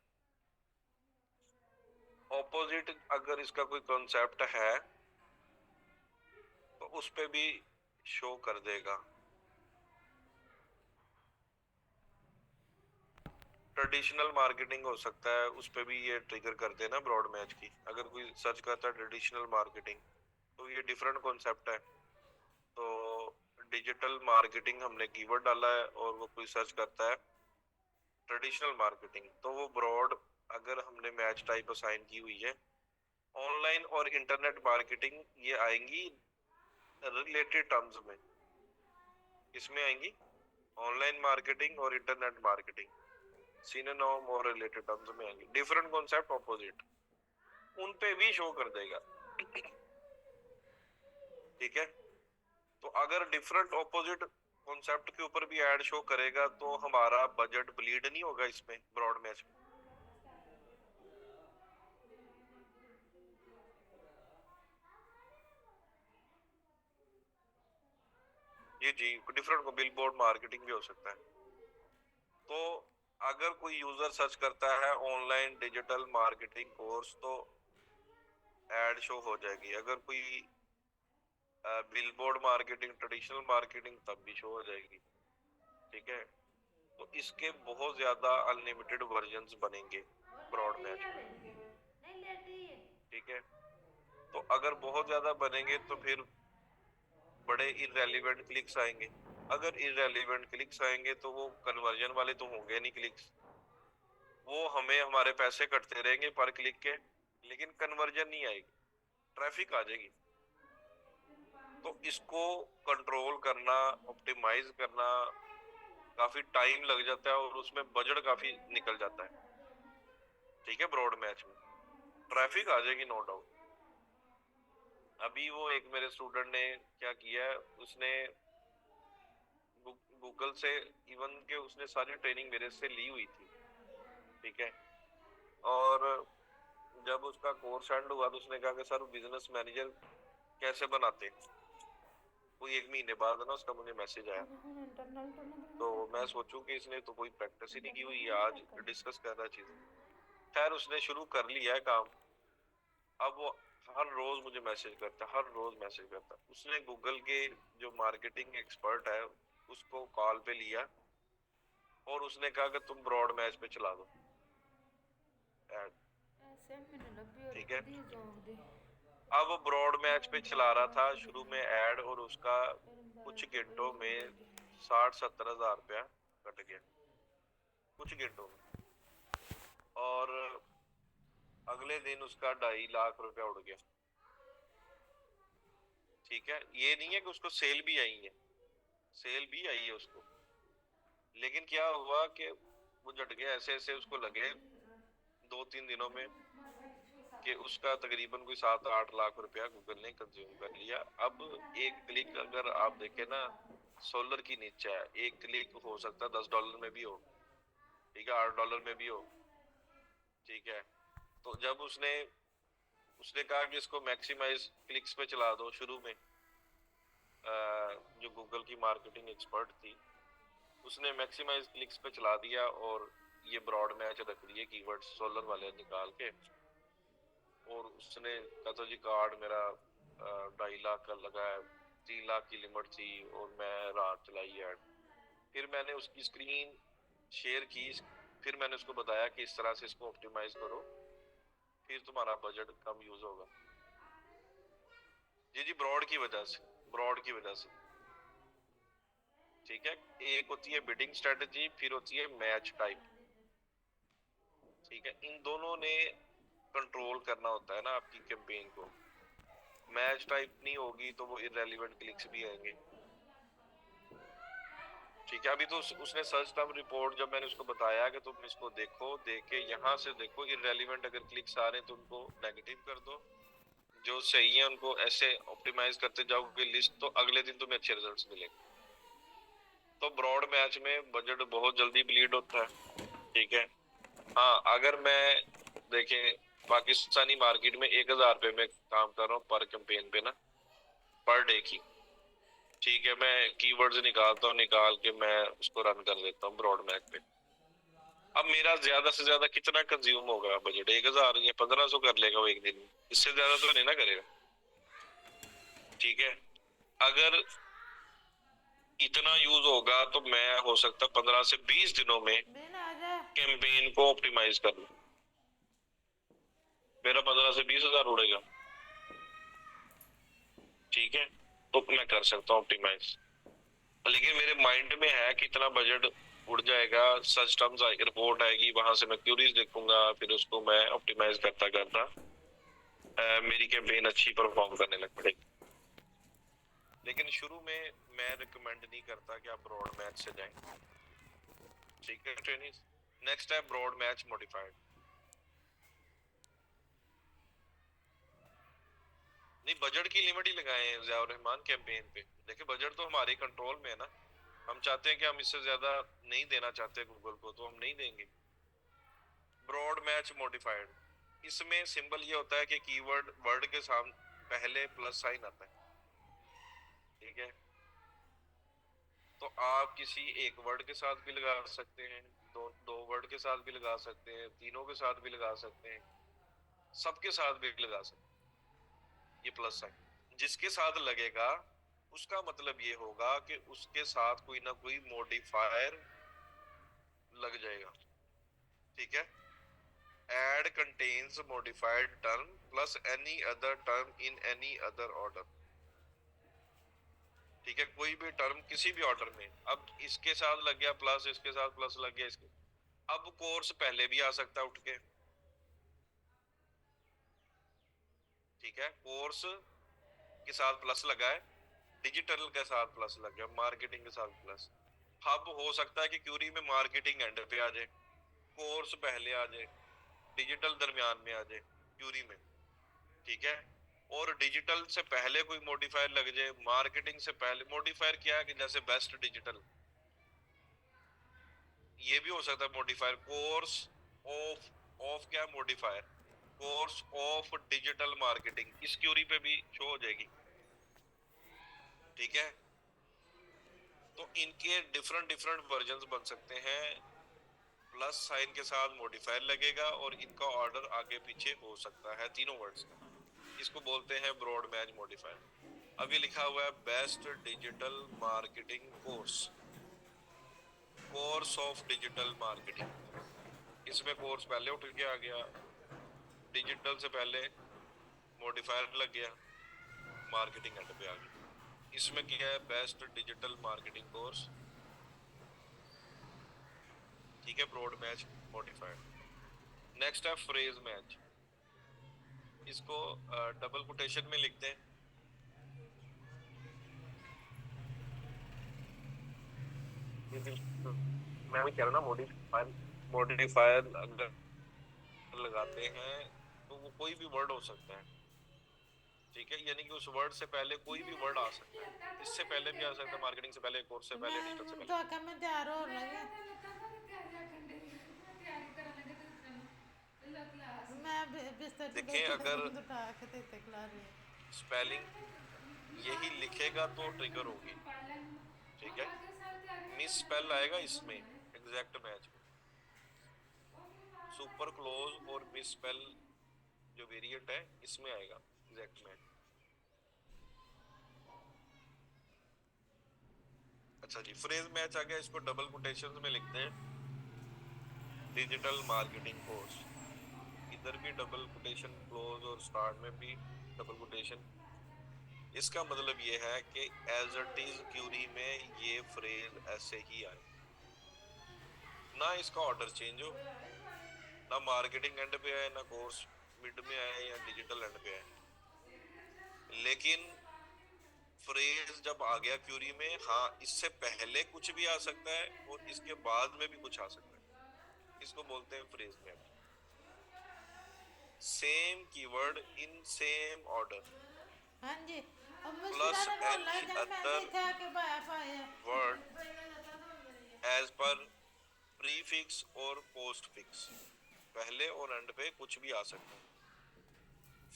Speaker 1: ऑपोजिट अगर इसका कोई कॉन्सेप्ट है तो उस पे भी शो कर देगा। ट्रेडिशनल मार्केटिंग हो सकता है, उस पे भी ये ट्रिगर कर देना ब्रॉड मैच की। अगर कोई सर्च करता है ट्रेडिशनल मार्केटिंग तो ये डिफरेंट कॉन्सेप्ट है। तो डिजिटल मार्केटिंग हमने कीवर्ड डाला है और वो कोई सर्च करता है ट्रेडिशनल मार्केटिंग, तो वो ब्रॉड अगर हमने मैच टाइप असाइन की हुई है। ऑनलाइन और इंटरनेट मार्केटिंग ये आएंगी रिलेटेड टर्म्स में, इसमें आएंगी ऑनलाइन मार्केटिंग और इंटरनेट मार्केटिंग सिनोनिम और रिलेटेड टर्म्स में आएंगी। डिफरेंट कॉन्सेप्ट ऑपोजिट उन पे भी शो कर देगा। ठीक है, तो अगर डिफरेंट ऑपोजिट कॉन्सेप्ट के ऊपर भी एड शो करेगा तो हमारा बजट ब्लीड नहीं होगा इसमें ब्रॉड मैच में। जी डिफरेंट को बिलबोर्ड मार्केटिंग भी हो सकता है। तो अगर कोई यूजर सर्च करता है ऑनलाइन डिजिटल मार्केटिंग कोर्स तो एड शो हो जाएगी। अगर कोई बिलबोर्ड मार्केटिंग ट्रेडिशनल मार्केटिंग तब भी शो हो जाएगी। ठीक है, तो इसके बहुत ज्यादा अनलिमिटेड वर्जन्स बनेंगे ब्रॉड मैच में। ठीक है, तो अगर बहुत ज्यादा बनेंगे तो फिर बड़े इररेलेवेंट क्लिक्स आएंगे। अगर इररेलेवेंट क्लिक्स आएंगे तो वो कन्वर्जन वाले तो होंगे नहीं क्लिक्स, वो हमें हमारे पैसे कटते रहेंगे पर क्लिक के, लेकिन कन्वर्जन नहीं आएगी, ट्रैफिक आ जाएगी। तो इसको कंट्रोल करना, ऑप्टिमाइज करना काफी टाइम लग जाता है और उसमें बजट काफी निकल जाता है। ठीक है, ब्रॉड मैच में ट्रैफिक आ जाएगी नो डाउट। अभी वो एक मेरे स्टूडेंट ने क्या किया है, उसने गूगल से इवन के उसने सारी ट्रेनिंग मेरे से ली हुई थी। ठीक है, और जब उसका कोर्स एंड हुआ तो उसने कहा कि सर बिजनेस मैनेजर कैसे बनाते। कोई एक महीने बाद ना उसका मुझे मैसेज आया, तो मैं सोचूं कि इसने तो कोई प्रैक्टिस ही नहीं की हुई, आज डिस्कस कर रहा है चीजें। खैर उसने शुरू कर लिया है काम। अब वो हर रोज मुझे मैसेज करता है, हर रोज मैसेज करता है। उसने गूगल के जो मार्केटिंग एक्सपर्ट है उसको कॉल पे लिया और उसने कहा कि तुम ब्रॉड मैच पे चला दो ऐड। ठीक है, अब वो ब्रॉड मैच पे चला रहा था शुरू में ऐड और उसका कुछ घंटों में 60-70 हजार रुपया कट गया, कुछ घंटों में। और अगले दिन उसका 2.5 लाख रुपया उड़ गया। ठीक है, ये नहीं है कि उसको सेल भी आई है, सेल भी आई है उसको, लेकिन क्या हुआ कि वो झटके ऐसे ऐसे उसको लगे 2-3 दिनों में कि उसका तकरीबन कोई 7-8 लाख रुपया गूगल ने कंज्यूम कर लिया। अब एक क्लिक अगर आप देखें ना, $16 की नीचे है, एक क्लिक हो सकता है $10 में भी हो, ठीक है, $8 में भी हो। ठीक है, तो जब उसने कहा कि इसको मैक्सिमाइज क्लिक्स पे चला दो, शुरू में जो गूगल की मार्केटिंग एक्सपर्ट थी उसने मैक्सिमाइज क्लिक्स पे चला दिया और ये ब्रॉड मैच रख दिए कीवर्ड सोलर वाले निकाल के। और उसने कहा तो जी कार्ड मेरा 2.5 लाख का लगा है, 3 लाख की लिमिट थी और मैं रात चलाई ऐड। फिर मैंने उसकी स्क्रीन शेयर की, फिर मैंने उसको बताया कि इस तरह से इसको ऑप्टिमाइज करो, फिर तुम्हारा बजट कम यूज होगा। जी ब्रॉड की वजह से, ब्रॉड की वजह से। ठीक है, एक होती है बिडिंग स्ट्रेटजी, फिर होती है मैच टाइप। ठीक है, इन दोनों ने कंट्रोल करना होता है ना आपकी कैंपेन को। मैच टाइप नहीं होगी तो वो इररेलेवेंट क्लिक्स भी आएंगे। ठीक है, अभी तो उसने सर्च टर्म रिपोर्ट जब मैंने उसको बताया कि तुम इसको देखो, देख के यहाँ से देखो इररेलेवेंट अगर क्लिक्स आ रहे हैं तो उनको नेगेटिव कर दो, जो सही है उनको ऐसे ऑप्टिमाइज करते जाओगे लिस्ट, तो अगले दिन तुम्हें अच्छे रिजल्ट्स मिलेंगे। तो ब्रॉड मैच में बजट बहुत जल्दी ब्लीड होता है। ठीक है, हाँ अगर मैं देखें पाकिस्तानी मार्केट में 1,000 रुपए में काम कर रहा हूँ पर कैंपेन पे ना, पर डे की। ठीक है, मैं कीवर्ड्स निकालता हूँ, निकाल के मैं उसको रन कर देता हूँ ब्रॉड मैच पे। अब मेरा ज्यादा से ज्यादा कितना कंज्यूम होगा बजट, 1,000 या 1,500 कर लेगा वो एक दिन में, इससे ज्यादा तो नहीं ना करेगा। ठीक है, अगर इतना यूज होगा तो मैं हो सकता 15 से 20 दिनों में कैंपेन को ऑप्टिमाइज कर लूं, मेरा 15 से 20 हजार उड़ेगा। ठीक है, तो मैं कर सकता हूँ ऑप्टिमाइज, लेकिन मेरे माइंड में है कि इतना बजट उड़ जाएगा, सर्च टर्म्स रिपोर्ट आएगी, वहां से मैं क्यूरीज देखूंगा, फिर उसको मैं ऑप्टिमाइज करता करता मेरी कैंपेन अच्छी परफॉर्म करने लग पड़ेगी। लेकिन शुरू में मैं रिकमेंड नहीं करता कि आप ब्रॉड मैच से जाएं। ठीक है ट्रेनिंग। नेक्स्ट है ब्रॉड मैच मॉडिफाइड। नहीं, बजट की लिमिट ही लगाए हैं ज़ियाउर रहमान कैंपेन पे। देखिए बजट तो हमारे कंट्रोल में है ना, हम चाहते हैं कि हम इससे ज्यादा नहीं देना चाहते गूगल को, तो हम नहीं देंगे। ब्रॉड मैच मॉडिफाइड, इसमें सिंबल ये होता है कि कीवर्ड वर्ड के सामने पहले प्लस साइन आता है, ठीक है। तो आप किसी एक वर्ड के साथ भी लगा सकते हैं, दो वर्ड के साथ भी लगा सकते हैं, तीनों के साथ भी लगा सकते हैं, सबके साथ भी लगा सकते हैं। ये प्लस साइन जिसके साथ लगेगा उसका मतलब ये होगा कि उसके साथ कोई ना कोई मॉडिफायर लग जाएगा, ठीक है। Add contains modified term plus any other term in any other order, ठीक है। कोई भी टर्म किसी भी ऑर्डर में, अब इसके साथ लग गया प्लस, इसके साथ प्लस लग गया, इसके अब कोर्स पहले भी आ सकता है उठ के, ठीक है। कोर्स के साथ प्लस लगा है, डिजिटल के साथ प्लस लग गया, मार्केटिंग के साथ प्लस। अब हो सकता है कि क्यूरी में मार्केटिंग एंड पे आ जाए, कोर्स पहले आ जाए, डिजिटल दरमियान में आ जाए क्यूरी में, ठीक है। और डिजिटल से पहले कोई मॉडिफायर लग जाए, मार्केटिंग से पहले। मॉडिफायर क्या है कि जैसे बेस्ट डिजिटल, ये भी हो सकता है मॉडिफायर। कोर्स ऑफ, ऑफ क्या है modifier, course of digital marketing, इस क्यूरी पे भी शो हो जाएगी, ठीक है। तो इनके डिफरेंट डिफरेंट वर्जन्स बन सकते हैं, प्लस साइन के साथ मॉडिफायर लगेगा और इनका ऑर्डर आगे पीछे हो सकता है तीनों वर्ड्स का। इसको बोलते हैं ब्रॉड मैच मॉडिफायर। अभी लिखा हुआ है best digital marketing course, course of digital marketing, इसमें कोर्स पहले उठ के आ गया, डिजिटल से पहले मॉडिफायर लग गया, मार्केटिंग एंड पे आ गया। इसमें क्या है बेस्ट डिजिटल मार्केटिंग कोर्स, ठीक है, ब्रॉड मैच मॉडिफायर। नेक्स्ट है फ्रेज मैच, इसको डबल कोटेशन में लिखते हैं। मैं भी कह रहा हूँ ना, मॉडिफायर, मॉडिफायर अगर लगाते हैं तो वो कोई भी वर्ड हो सकता है, ठीक है। यानी कि उस वर्ड से पहले कोई भी वर्ड आ सकता है, इससे पहले भी आ सकता है, मार्केटिंग से पहले, कोर्स से पहले, डिजिटल से
Speaker 5: मैं तो
Speaker 1: पहले।
Speaker 5: आखा मैं तैयार हो
Speaker 3: ਮੈਂ
Speaker 5: लगी।
Speaker 3: ਤਾਂ ਲੱਗਾ ਨਾ ਕਿ ਤਿਆਰੀ ਆਖਣ ਦੇ ਮੈਂ ਤਿਆਰੀ ਕਰਨ ਲੱਗੇ ਤੇ ਉਸ ਨੂੰ ਲਾ ਕਲਾਸ
Speaker 5: मैं बिस्तर से
Speaker 1: देखें
Speaker 5: बैठी
Speaker 1: अगर
Speaker 5: तो उठा के ते खिला रही हूँ।
Speaker 1: स्पेलिंग यही लिखेगा तो ट्रिगर होगी,
Speaker 3: ਪੜ ਲੈਣ
Speaker 1: ठीक
Speaker 3: ਉਹ
Speaker 1: है।
Speaker 3: ਅਗਲੇ साल ਤਿਆਰੀ
Speaker 1: मिस स्पेल आएगा इसमें एग्जैक्ट मैच में, सुपर क्लोज और मिस स्पेल जो वेरिएंट है इसमें आएगा एग्जैक्ट मैच। अच्छा जी, फ्रेज मैच आ गया, इसको डबल कोटेशंस में लिखते हैं, डिजिटल मार्केटिंग कोर्स। इधर भी डबल कोटेशन, क्लोज और स्टार्ट में भी डबल कोटेशन। इसका मतलब ये है कि एज इट इज क्यूरी में ये फ्रेज ऐसे ही आए, ना इसका ऑर्डर चेंज हो, ना मार्केटिंग एंड पे आए, ना कोर्स मिड में आए या डिजिटल एंड पे आए। लेकिन फ्रेज जब आ गया क्यूरी में, हाँ इससे पहले कुछ भी आ सकता है और इसके बाद में भी कुछ आ सकता है, इसको बोलते हैं phrase match. Same keyword in same order
Speaker 5: हाँ जी, और मुश्किल
Speaker 1: प्लस
Speaker 5: है रोला
Speaker 1: एनी
Speaker 5: जब मैं
Speaker 1: अदर
Speaker 5: देखा के पाया पाया
Speaker 1: वर्ड एज पर प्रीफिक्स और पोस्टफिक्स, पहले और एंड पे कुछ भी आ सकता है।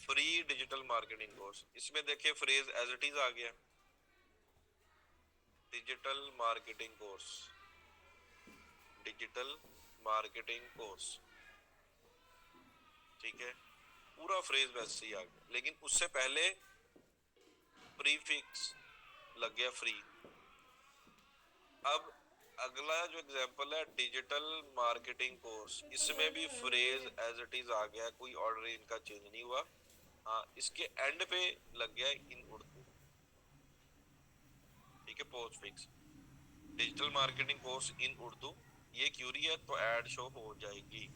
Speaker 1: फ्री डिजिटल मार्केटिंग कोर्स, इसमें देखिए फ्रेज एज इट इज आ गया, digital marketing course, digital marketing course, ठीक है। पूरा फ्रेज वैसे ही आ गया, लेकिन उससे पहले प्रीफिक्स लग गया फ्री। अब अगला जो एग्जांपल है डिजिटल मार्केटिंग कोर्स, इसमें भी फ्रेज एज इट इज आ गया, कोई ऑर्डर इनका चेंज नहीं हुआ, हाँ इसके एंड पे लग गया इन उर्दू, ठीक है, post fix. Digital marketing course in Urdu, ये क्यूरी है तो ऐड शो हो जाएगी,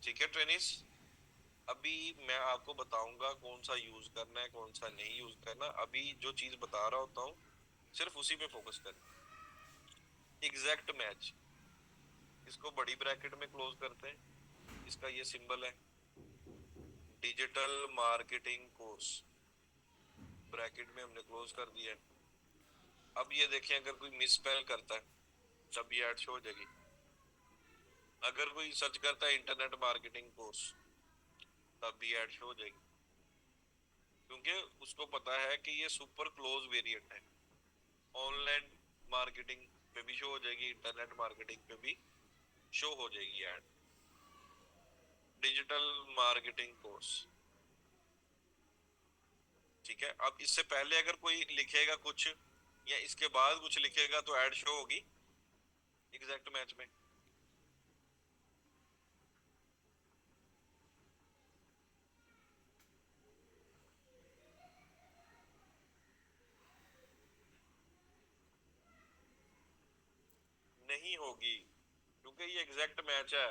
Speaker 1: ठीक है ट्रेनिस। अभी मैं आपको बताऊंगा कौन सा यूज करना है, कौन सा नहीं यूज करना। अभी जो चीज बता रहा होता हूँ सिर्फ उसी पे फोकस करें। एग्जैक्ट मैच, इसको बड़ी ब्रैकेट में क्लोज करते हैं, इसका ये सिंबल है, डिजिटल मार्केटिंग कोर्स ब्रैकेट में हमने क्लोज कर दिया है। अब ये देखें, अगर कोई मिस स्पेल करता है तब ये ऐड शो हो जाएगी। अगर कोई सर्च करता है इंटरनेट मार्केटिंग कोर्स तब भी ऐड शो हो जाएगी, क्योंकि उसको पता है कि ये सुपर क्लोज वेरिएंट है। ऑनलाइन मार्केटिंग पे भी शो हो जाएगी, इंटरनेट मार्केटिंग पे भी शो हो जाएगी ऐड। डिजिटल मार्केटिंग कोर्स, ठीक है। अब इससे पहले अगर कोई लिखेगा कुछ या इसके बाद कुछ लिखेगा तो ऐड शो होगी एग्जैक्ट मैच में। नहीं होगी, क्योंकि ये एग्जैक्ट मैच है।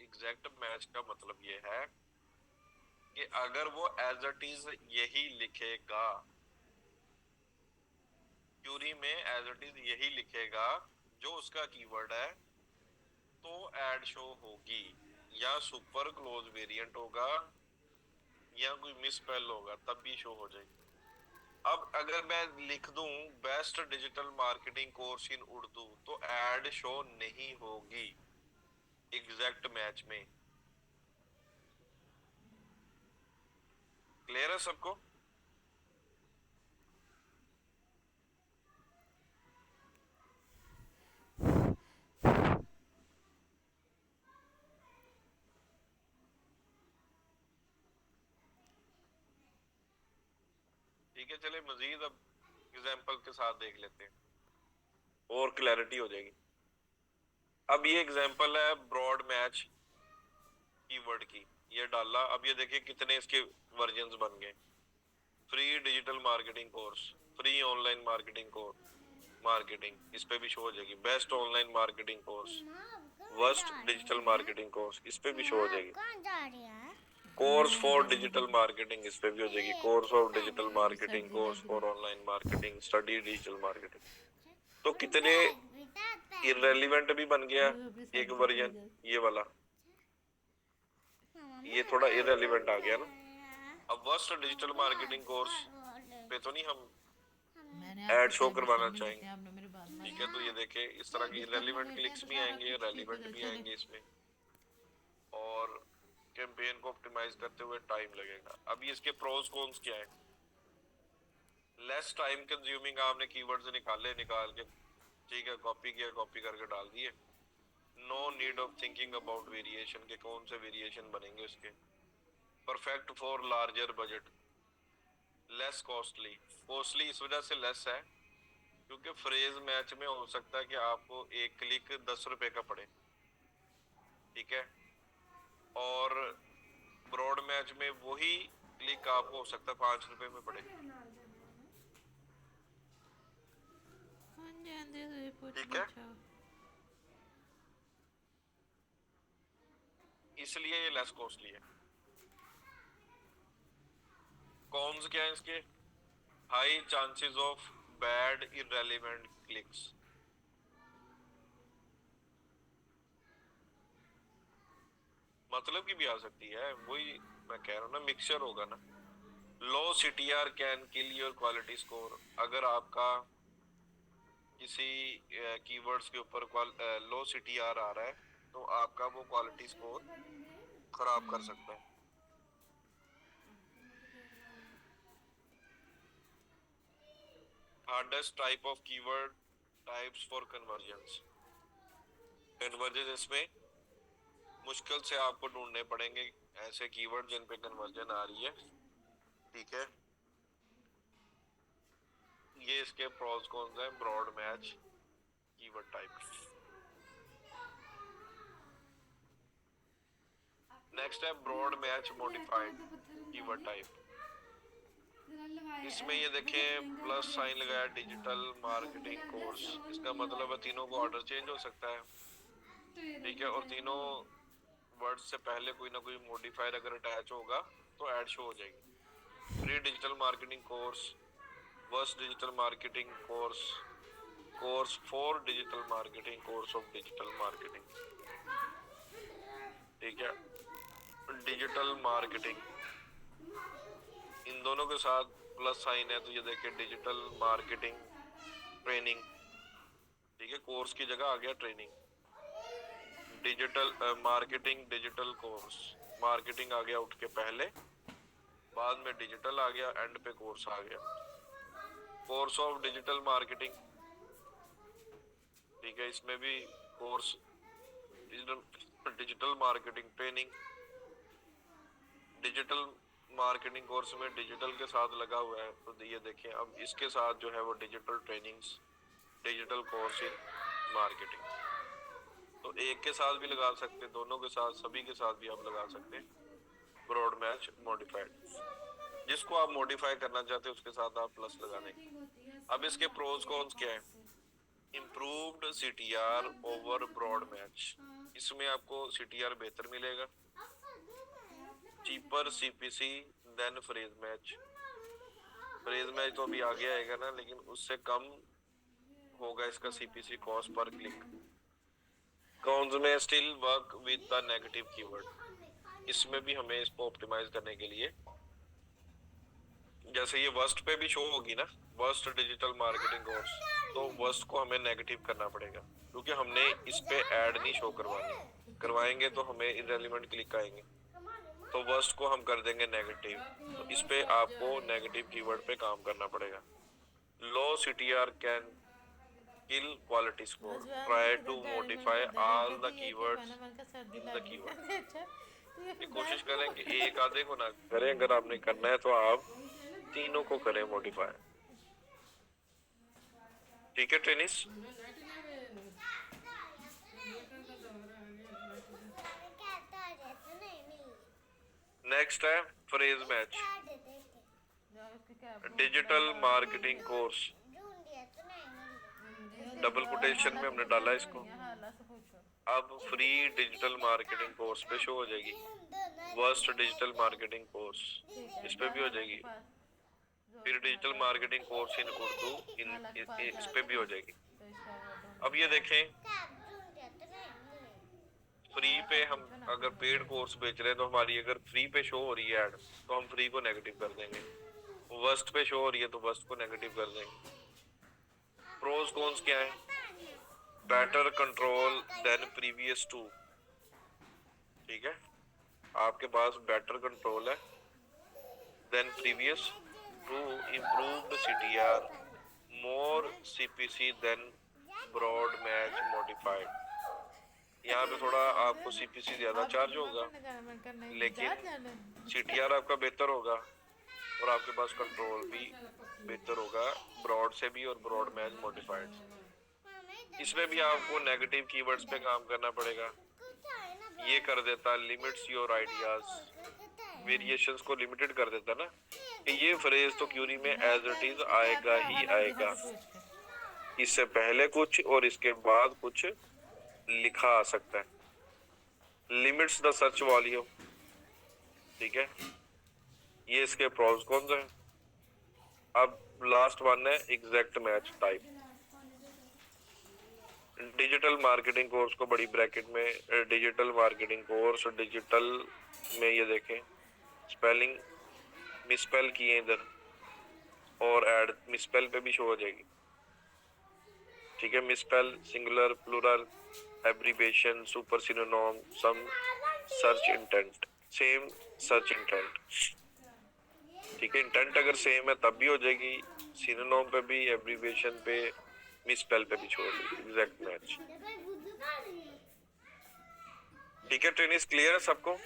Speaker 1: एग्जैक्ट मैच का मतलब ये है कि अगर वो एज इट इज यही लिखेगा, क्यूरी में एज इट इज यही लिखेगा जो उसका कीवर्ड है, तो ऐड शो होगी। या सुपर क्लोज वेरिएंट होगा या कोई मिसस्पेल होगा तब भी शो हो जाएगी। अब अगर मैं लिख दूं best digital marketing course in Urdu तो ऐड शो नहीं होगी एग्जैक्ट मैच में। क्लियर है सबको? ठीक है, चले मजीद अब एग्जाम्पल के साथ देख लेते हैं और क्लैरिटी हो जाएगी। अब ये एग्जाम्पल है ब्रॉड मैच कीवर्ड की, ये डाला। अब ये देखिए कितने इसके वर्जन्स बन गए। Free digital marketing course, free online marketing course, marketing इस पे भी शो हो जाएगी। Best online marketing course, worst digital marketing course इस पे भी शो हो जाएगी। कोर्स फॉर डिजिटल मार्केटिंग इस पे भी हो जाएगी। Course of digital marketing, course for online marketing, study digital marketing. तो कितने इररेलेवेंट भी बन गया एक वर्जन ये वाला, ये थोड़ा इररेलेवेंट आ गया ना। अब वर्स्ट डिजिटल मार्केटिंग कोर्स पे तो नहीं हम ऐड शो करवाना चाहेंगे, ठीक है। तो ये देखे इस तरह के इररेलेवेंट क्लिक्स भी आएंगे, रेलेवेंट भी आएंगे इसमें, और कैंपेन को ऑप्टिमाइज करते हुए टाइम लगेगा। अभी इसके प्रोज कॉन्स क्या है? लेस टाइम कंज्यूमिंग, आपने कीवर्ड्स निकाल के, ठीक है, कॉपी किया, कॉपी करके डाल दिए। No need of thinking about variation के कौन से वेरिएशन बनेंगे उसके। Perfect for larger budget, less costly. Costly इस वजह से लेस है क्योंकि फ्रेज मैच में हो सकता है कि आपको एक क्लिक 10 रुपए का पड़े, ठीक है, और ब्रॉड मैच में वही क्लिक आपको हो सकता है 5 रुपए में पड़े, ठीक है। इसलिए ये लेस कॉस्टली है। कॉन्स क्या है इसके? High chances of bad irrelevant clicks, मतलब की भी आ सकती है, वही मैं कह रहा हूँ ना, मिक्सचर होगा ना। Low CTR can kill your quality score, अगर आपका किसी कीवर्ड्स के ऊपर लो सीटीआर आ रहा है तो आपका वो क्वालिटी स्कोर खराब कर सकता है। Hardest type of keyword types for convergence, conversion इसमें मुश्किल से आपको ढूंढने पड़ेंगे ऐसे कीवर्ड जिन पे कन्वर्जन आ रही है, ठीक है। ये इसके प्रोज कौन से हैं broad match keyword type. Next है broad match modified keyword type. इसमें ये देखें प्लस साइन लगाया, डिजिटल मार्केटिंग कोर्स, इसका मतलब है तीनों को ऑर्डर चेंज हो सकता है, ठीक है, और तीनों वर्ड्स से पहले कोई ना कोई मॉडिफायर अगर अटैच होगा तो ऐड शो हो जाएगी। Free digital marketing course, worst digital marketing course, course for digital marketing, course of digital marketing, ठीक है। डिजिटल मार्केटिंग, इन दोनों के साथ प्लस साइन है, तो ये देखिए डिजिटल मार्केटिंग ट्रेनिंग, ठीक है, कोर्स की जगह आ गया training. Digital marketing digital course, marketing आ गया उठ के पहले, बाद में डिजिटल आ गया, एंड पे कोर्स आ गया। कोर्स ऑफ डिजिटल मार्केटिंग, ठीक है, इसमें भी course digital marketing training. Digital marketing course में डिजिटल के साथ लगा हुआ है, तो ये देखें अब इसके साथ जो है वो digital trainings, digital course in marketing, तो एक के साथ भी लगा सकते हैं, दोनों के साथ, सभी के साथ भी आप लगा सकते हैं। ब्रॉड मैच मॉडिफाइड, जिसको आप मॉडिफाई करना चाहते हैं उसके साथ आप प्लस लगा देंगे। अब इसके प्रोज कॉन्स क्या है? Improved CTR over broad match, इसमें आपको सीटीआर बेहतर मिलेगा। Cheaper CPC than phrase match, phrase match तो अभी आगे आएगा ना, लेकिन उससे कम होगा इसका CPC cost per click. Cons में still work with the negative keyword, इसमें भी हमें इसको ऑप्टिमाइज करने के लिए, जैसे ये वर्स्ट पे भी शो होगी ना, वर्स्ट डिजिटल मार्केटिंग कोर्स, तो वर्स्ट को हमें नेगेटिव करना पड़ेगा, क्योंकि हमने इस पे ऐड नहीं शो करवानी, करवाएंगे तो हमें इररिलेवेंट क्लिक आएंगे, तो वर्स्ट को हम कर देंगे नेगेटिव, तो इस पे आपको नेगेटिव कीवर्ड पे काम करना पड़ेगा। Low CTR can kill quality score, try to modify all the keywords in the keyword. ये कोशिश करें कि एक आधे को ना करें, अगर आपने करना है तो आप तीनों को करें मॉडिफाई, ठीक है ट्रेनिस। नेक्स्ट है phrase match, digital marketing course, double quotation में हमने डाला इसको। अब फ्री डिजिटल मार्केटिंग कोर्स पे शो हो जाएगी, वर्स्ट डिजिटल मार्केटिंग कोर्स इस पे भी हो जाएगी, फिर digital marketing course in Urdu इस पे भी हो जाएगी। अब ये देखें, फ्री पे हम अगर पेड कोर्स बेच रहे हैं तो हमारी अगर फ्री पे शो हो रही है ऐड, तो हम फ्री को नेगेटिव कर देंगे, वर्स्ट पे शो हो रही है तो वर्स्ट को नेगेटिव कर देंगे। प्रोज कॉन्स क्या है? Better control than previous two, ठीक है, आपके पास बेटर कंट्रोल है than previous two, improved CTR, more CPC than broad match modified. यहाँ पे थोड़ा आपको सीपीसी ज्यादा चार्ज होगा, लेकिन सीटीआर आपका बेहतर होगा और आपके पास कंट्रोल भी बेहतर होगा, ब्रॉड से भी और ब्रॉड मैच मॉडिफाइड। इसमें भी आपको नेगेटिव कीवर्ड्स पे काम करना पड़ेगा। ये कर देता लिमिट्स योर आइडियाज, वेरिएशंस को लिमिटेड कर देता ना, कि ये फ्रेज तो क्यूरी में एज इट इज आएगा ही आएगा, इससे पहले कुछ और इसके बाद कुछ लिखा आ सकता है। लिमिट्स द सर्च वॉल्यूम, ठीक है, ये इसके प्रोज कौन से हैं। अब लास्ट वन है exact match type. Digital marketing course को बड़ी ब्रैकेट में डिजिटल मार्केटिंग कोर्स, डिजिटल में ये देखें स्पेलिंग मिसस्पेल किए इधर, और ऐड मिसस्पेल पे भी शो हो जाएगी, ठीक है, misspell, singular, plural, abbreviation, super synonym, some search intent, same search intent, ठीक है, इंटेंट अगर सेम है तब भी हो जाएगी, सिनोनिम पे भी, एब्रिविएशन पे, मिसस्पेल पे भी छोड़ दी, एग्जैक्ट मैच, ठीक है। ट्रेनिस क्लियर है सबको?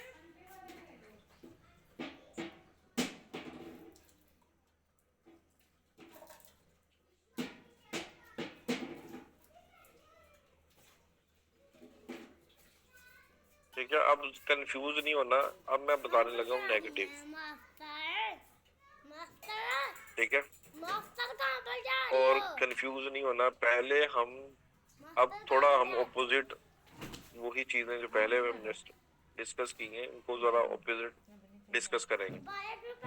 Speaker 1: ठीक है, अब कंफ्यूज नहीं होना, अब मैं बताने लगा हूँ नेगेटिव, ठीक है, और कंफ्यूज नहीं होना। पहले हम अब थोड़ा हम ऑपोजिट, वही चीजें जो पहले हमने डिस्कस की हैं उनको जरा ऑपोजिट डिस्कस करेंगे।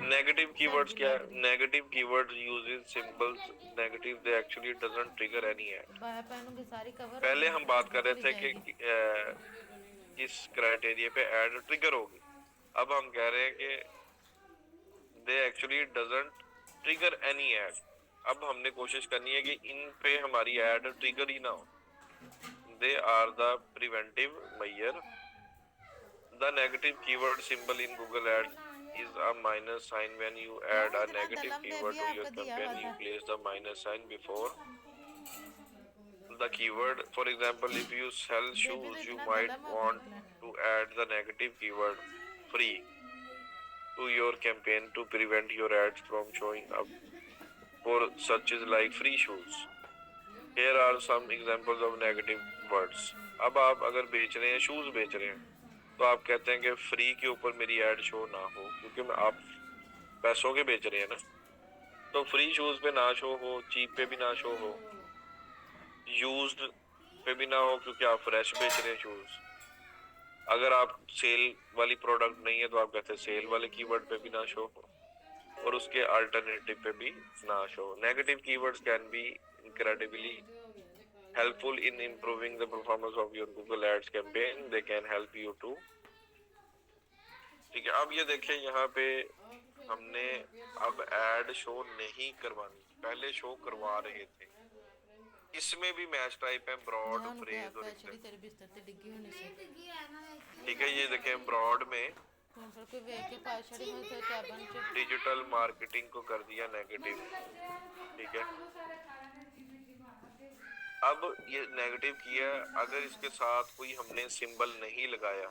Speaker 1: नेगेटिव कीवर्ड्स क्या है? Negative keyword uses symbols negative, they actually doesn't trigger any add.
Speaker 5: बाया पहनूंगी सारी कवर
Speaker 1: पहले
Speaker 5: होगी,
Speaker 1: हम बात कर रहे थे
Speaker 5: जाएगी।
Speaker 1: कि किस क्राइटेरिया पे ऐड ट्रिगर होगी। अब हम कह रहे हैं कि they actually doesn't trigger any add. अब हमने कोशिश करनी है कि इन पे हमारी ऐड ट्रिगर ही ना हो। They are the preventive measure. The negative keyword symbol in Google Ads is a minus sign. When you add a negative keyword to your campaign, you place the minus sign before the keyword. For example, if you sell shoes, you might want to add the negative keyword free to your campaign to prevent your ads from showing up for searches like free shoes. Here are some examples of negative words. अब आप अगर बेच रहे हैं, shoes बेच रहे हैं, तो आप कहते हैं कि फ्री के ऊपर मेरी ऐड शो ना हो, क्योंकि मैं आप पैसों के बेच रहे हैं ना, तो फ्री शूज पे ना शो हो, चीप पे भी ना शो हो, यूज्ड पे भी ना हो, क्योंकि आप फ्रेश बेच रहे हैं शूज। अगर आप सेल वाली प्रोडक्ट नहीं है तो आप कहते हैं सेल वाले कीवर्ड पे भी ना शो हो, और उसके अल्टरनेटिव पे भी ना show. Negative keywords can be incredibly helpful in improving the performance of your Google Ads campaign. They can help you to। ठीक है, अब ये देखें यहाँ पे हमने अब ऐड शो नहीं करवानी, पहले शो करवा रहे थे। इसमें भी मैच टाइप है, ब्रॉड, फ्रेज और
Speaker 5: तेरे बिस्तर ते डिग्गी होनी चाहिए।
Speaker 1: ठीक है, ये देखें ब्रॉड में
Speaker 5: फोन पर कोई वेख के पास छड़ी में थे कैबन च
Speaker 1: डिजिटल मार्केटिंग को कर दिया नेगेटिव। ठीक है, अब ये नेगेटिव किया, अगर इसके साथ कोई हमने सिंबल नहीं लगाया,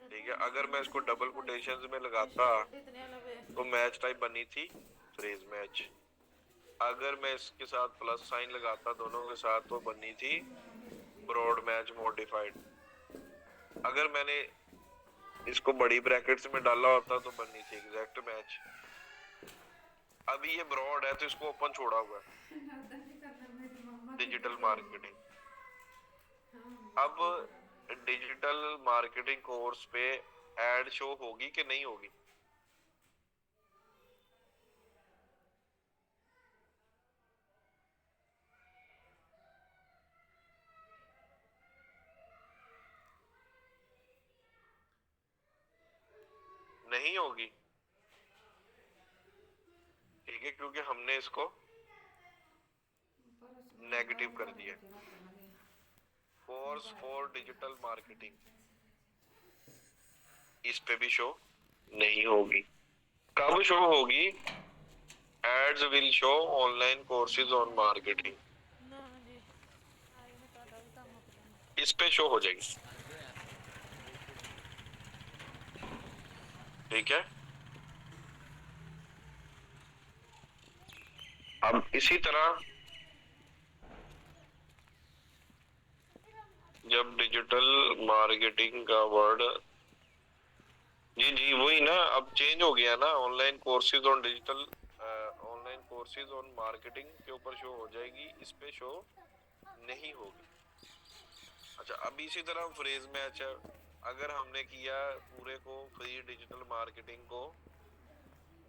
Speaker 1: ठीक है, अगर मैं इसको डबल कोटेशंस में लगाता तो मैच टाइप बनी थी फ्रेज मैच। अगर मैं इसके साथ प्लस साइन लगाता दोनों के साथ तो बनी थी ब्रॉड मैच मॉडिफाइड। अगर मैंने इसको बड़ी ब्रैकेट्स में डाला होता तो बनी थी एग्जैक्ट मैच। अभी ये ब्रॉड है तो इसको ओपन छोड़ा हुआ है, डिजिटल मार्केटिंग। अब डिजिटल मार्केटिंग कोर्स पे ऐड शो होगी कि नहीं होगी? नहीं होगी, ठीक है, क्योंकि हमने इसको नेगेटिव कर दिया। कोर्स फॉर डिजिटल मार्केटिंग, इस पे भी शो नहीं होगी। कब शो होगी? Ads will show online courses on marketing, इस पे शो हो जाएगी। ठीक है, अब इसी तरह जब डिजिटल मार्केटिंग का वर्ड, जी वही ना, अब चेंज हो गया ना, online courses on digital, online courses on marketing के ऊपर शो हो जाएगी, इस पे शो नहीं होगी। अच्छा, अब इसी तरह फ्रेज मैच है, अगर हमने किया पूरे को फ्री डिजिटल मार्केटिंग को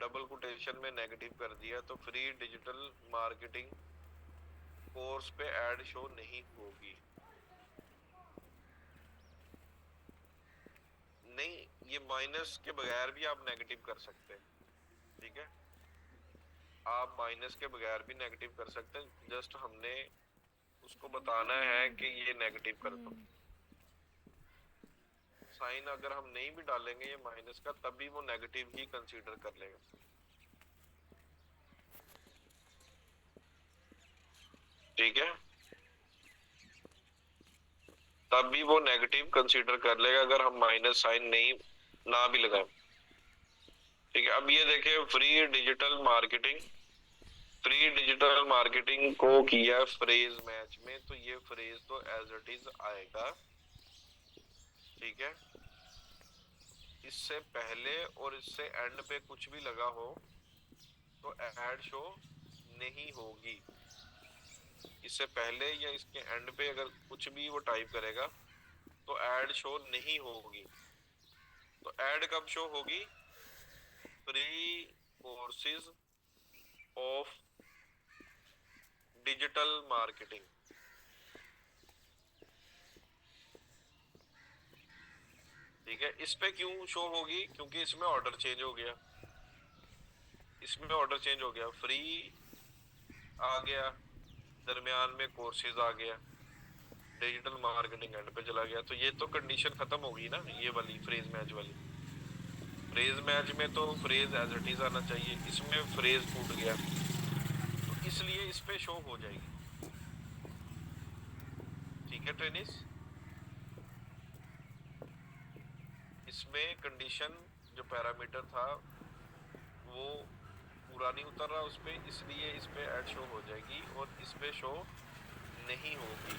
Speaker 1: डबल कोटेशन में नेगेटिव कर दिया तो फ्री डिजिटल मार्केटिंग कोर्स पे ऐड शो नहीं होगी। नहीं, ये माइनस के बगैर भी आप नेगेटिव कर सकते हैं। ठीक है, आप माइनस के बगैर भी नेगेटिव कर सकते हैं, जस्ट हमने उसको बताना है कि ये नेगेटिव कर दो। साइन अगर हम नहीं भी डालेंगे ये माइनस का, तब भी वो नेगेटिव ही कंसीडर कर लेगा। ठीक है, तब भी वो नेगेटिव कंसीडर कर लेगा अगर हम माइनस साइन नहीं ना भी लगाएं। ठीक है, अब ये देखिए फ्री डिजिटल मार्केटिंग को किया फ्रेज मैच में, तो ये फ्रेज तो एज इट इज आएगा। ठीक है, इससे पहले और इससे एंड पे कुछ भी लगा हो तो ऐड शो नहीं होगी। इससे पहले या इसके एंड पे अगर कुछ भी वो टाइप करेगा तो ऐड शो नहीं होगी। तो ऐड कब शो होगी? Free courses of digital marketing. ठीक है, इस पे क्यों शो होगी? क्योंकि इसमें ऑर्डर चेंज हो गया, इसमें ऑर्डर चेंज हो गया, फ्री आ गया, दरमियान में कोर्सेज आ गया, डिजिटल मार्केटिंग एंड पे चला गया। तो ये तो कंडीशन खत्म होगी ना, ये वाली फ्रेज मैच वाली। फ्रेज मैच में तो फ्रेज एज इट इज आना चाहिए, इसमें फ्रेज टूट गया, तो इसलिए इस पे शो हो जाएगी। ठीक है ट्रेनिस, इसमें कंडीशन जो पैरामीटर था वो पूरा नहीं उतर रहा उस पे, इसलिए इस पे ऐड शो हो जाएगी और इस पे शो नहीं होगी।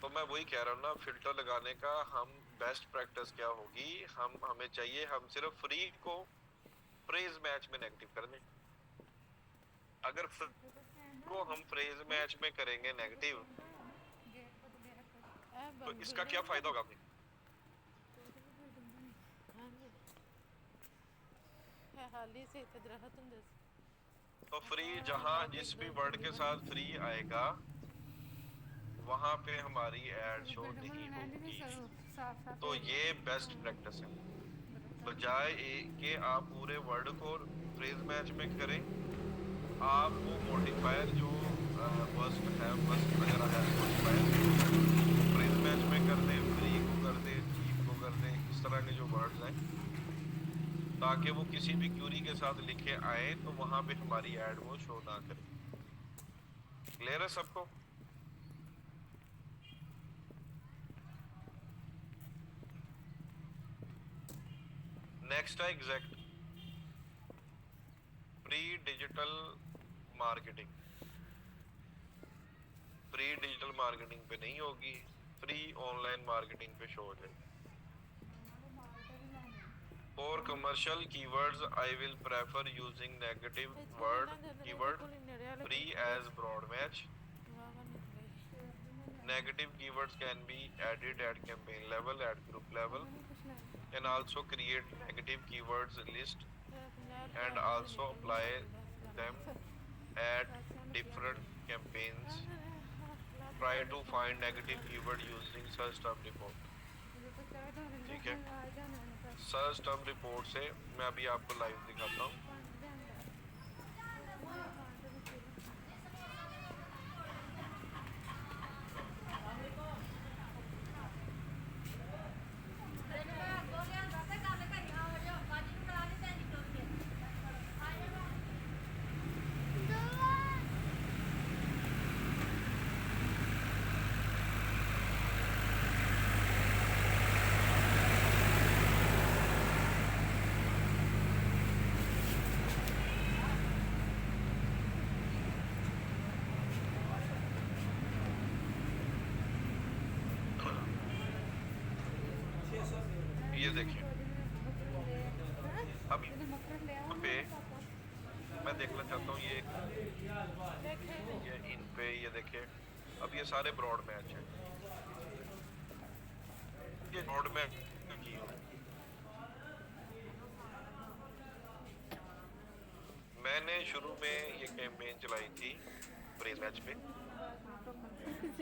Speaker 1: तो मैं वही कह रहा हूँ ना, फिल्टर लगाने का हम बेस्ट प्रैक्टिस क्या होगी, हमें चाहिए हम सिर्फ फ्री को फ्रेज मैच में नेगेटिव कर दें। अगर को हम फ्रेज मैच में करेंगे नेगेटिव, तो इसका क्या फायदा होगा हमें?
Speaker 5: हाली से इतराहत ਹੁੰਦੇ
Speaker 1: तो फ्री जहां जिस भी वर्ड के साथ फ्री आएगा वहां पे हमारी ऐड शो नहीं होगी। तो ये बेस्ट प्रैक्टिस है, बजाय कि आप पूरे वर्ड को फ्रेज मैच में करें, आप वो मॉडिफायर जो फर्स्ट है, फर्स्ट वगैरह है मॉडिफायर फ्रेज मैच में कर दें, फ्री को कर दें, चीप को कर दें, इस तरह के जो वर्ड्स हैं, ताकि वो किसी भी क्यूरी के साथ लिखे आए तो वहां पे हमारी ऐड वो शो ना करे। क्लियर है सबको? नेक्स्ट है exact pre digital marketing. Pre digital marketing पे नहीं होगी, फ्री ऑनलाइन मार्केटिंग पे शो हो जाएगी। For commercial keywords, I will prefer using negative word keyword free as broad match. Negative keywords can be added at campaign level, at group level. Can also create negative keywords list and also apply them at different campaigns. Try to find negative keyword using search term report. ठीक है, search term report से मैं अभी आपको live दिखाता हूँ। ये देखिए, अब पे मैं देखना चाहता हूँ ये इन पे, ये देखिए अब ये सारे ब्रॉड मैच है, ये ब्रॉड मैच की मैंने शुरू में ये कैंपेन चलाई थी फ्रेज मैच पे।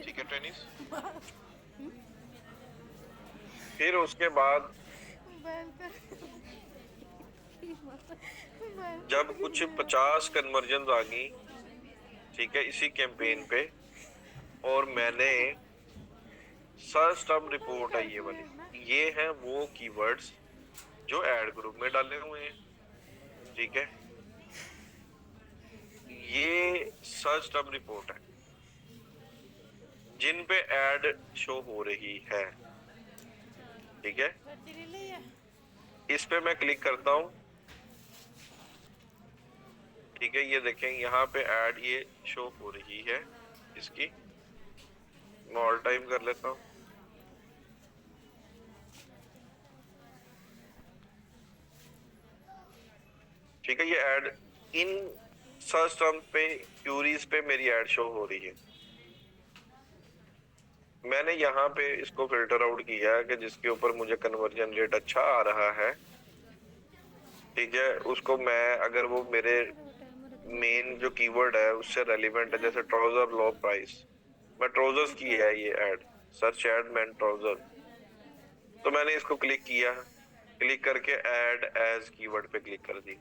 Speaker 1: ठीक है ट्रेनिस, फिर उसके बाद जब कुछ 50 कन्वर्जन आ गई, ठीक है, इसी कैंपेन पे, और मैंने सर्च टर्म रिपोर्ट है ये वाली, ये हैं वो कीवर्ड्स जो ऐड ग्रुप में डाले हुए हैं। ठीक है, ये सर्च टर्म रिपोर्ट है जिन पे ऐड शो हो रही है। ठीक है, इस पे मैं क्लिक करता हूं। ठीक है, ये देखें यहाँ पे ऐड ये शो हो रही है इसकी, मैं ऑल टाइम कर लेता हूँ। ठीक है, ये ऐड इन सर्च टर्म पे क्यूरीज पे मेरी ऐड शो हो रही है। मैंने यहाँ पे इसको फिल्टर आउट किया कि जिसके ऊपर मुझे कन्वर्जन रेट अच्छा आ रहा है, ठीक है, उसको मैं, अगर वो मेरे मेन जो कीवर्ड है उससे रेलिवेंट है, जैसे ट्राउजर लो प्राइस, मैं ट्राउजर्स की है ये add, search add man trouser, तो मैंने इसको क्लिक किया, क्लिक करके ऐड एज कीवर्ड पे क्लिक कर दी,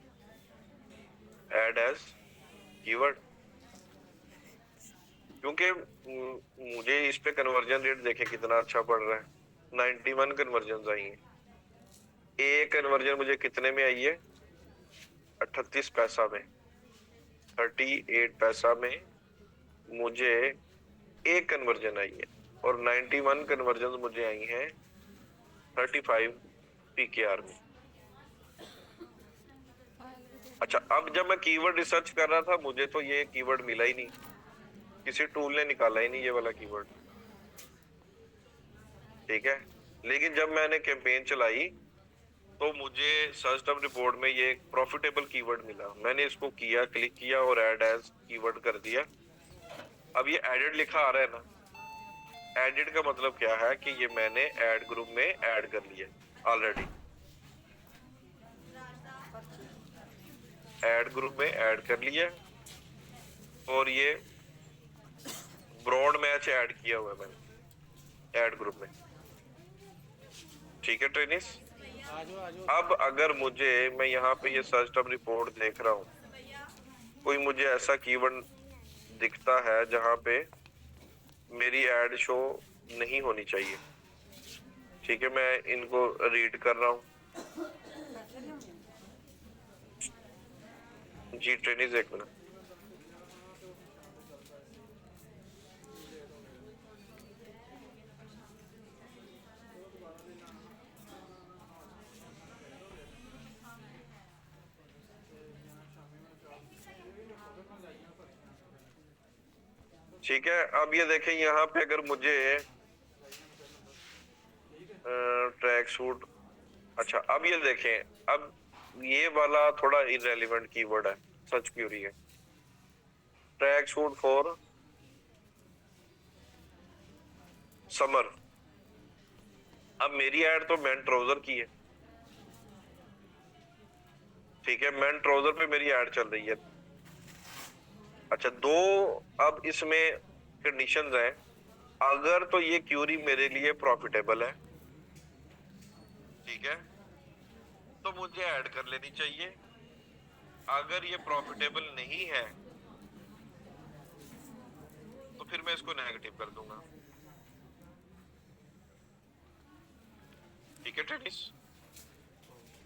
Speaker 1: ऐड एज कीवर्ड, क्योंकि मुझे इस पे कन्वर्जन रेट देखे कितना अच्छा पड़ रहा है, 91 कन्वर्जन आई है। एक कन्वर्जन मुझे कितने में आई है? 38 पैसा में, 38 पैसा में मुझे एक कन्वर्जन आई है, और 91 कन्वर्जन मुझे आई हैं 35 PKR में। अच्छा, अब जब मैं कीवर्ड रिसर्च कर रहा था, मुझे तो ये कीवर्ड मिला ही नहीं, किसी टूल ने निकाला ही नहीं ये वाला कीवर्ड, ठीक है। लेकिन जब मैंने कैंपेन चलाई तो मुझे सर्च टर्म रिपोर्ट में ये प्रॉफिटेबल कीवर्ड मिला, मैंने इसको किया, क्लिक किया और ऐड एज कीवर्ड कर दिया। अब ये एडेड लिखा आ रहा है ना, एडेड का मतलब क्या है कि ये मैंने ऐड ग्रुप में ऐड कर लिया ऑलरेडी, ऐड ग्रुप में ऐड कर लिया, और ये ब्रॉड मैच ऐड किया हुआ है मैंने ऐड ग्रुप में, ठीक है ट्रेनिस। अब अगर मुझे, मैं यहाँ पे ये सर्च टर्म रिपोर्ट देख रहा हूँ, कोई मुझे ऐसा कीवर्ड दिखता है जहाँ पे मेरी ऐड शो नहीं होनी चाहिए, ठीक है, मैं इनको रीड कर रहा हूँ। जी ट्रेनिस, एक मिनट। ठीक है, अब ये देखें यहाँ पे, अगर मुझे ट्रैक सूट, अच्छा अब ये देखें, अब ये वाला थोड़ा इररेलेवेंट कीवर्ड है, सच क्यूरी है, ट्रैक सूट फॉर समर। अब मेरी ऐड तो मैन ट्राउजर की है, ठीक है, मैन ट्राउजर पे मेरी ऐड चल रही है। अच्छा, दो अब इसमें कंडीशंस हैं, अगर तो ये क्यूरी मेरे लिए प्रॉफिटेबल है, ठीक है, तो मुझे ऐड कर लेनी चाहिए। अगर ये प्रॉफिटेबल नहीं है तो फिर मैं इसको नेगेटिव कर दूंगा, ठीक है टेनिस,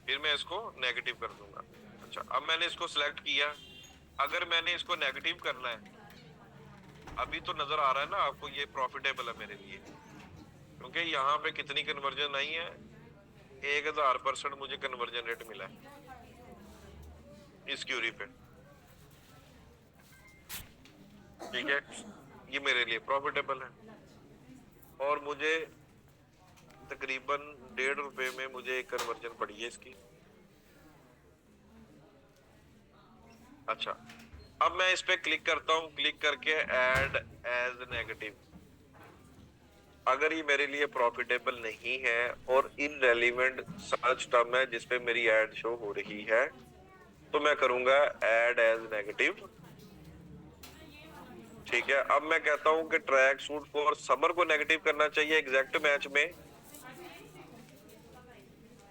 Speaker 1: फिर मैं इसको नेगेटिव कर दूंगा। अच्छा, अब मैंने इसको सिलेक्ट किया, अगर मैंने इसको नेगेटिव करना है, अभी तो नजर आ रहा है ना आपको ये प्रॉफिटेबल है मेरे लिए, क्योंकि यहाँ पे कितनी कन्वर्जन आई है, 1000% मुझे कन्वर्जन रेट मिला है इस क्यूरी पे, ठीक है, ये मेरे लिए प्रॉफिटेबल है, और मुझे तकरीबन 1.5 रुपए में मुझे एक कन्वर्जन पड़ी है इसकी। अच्छा, अब मैं इस पे क्लिक करता हूँ, क्लिक करके ऐड एज नेगेटिव, अगर ये मेरे लिए प्रॉफिटेबल नहीं है और इनरेलेवेंट सर्च टर्म है जिसपे मेरी ऐड शो हो रही है, तो मैं करूंगा ऐड एज नेगेटिव, ठीक है। अब मैं कहता हूं कि ट्रैक सूट फॉर समर को नेगेटिव करना चाहिए एग्जैक्ट मैच में,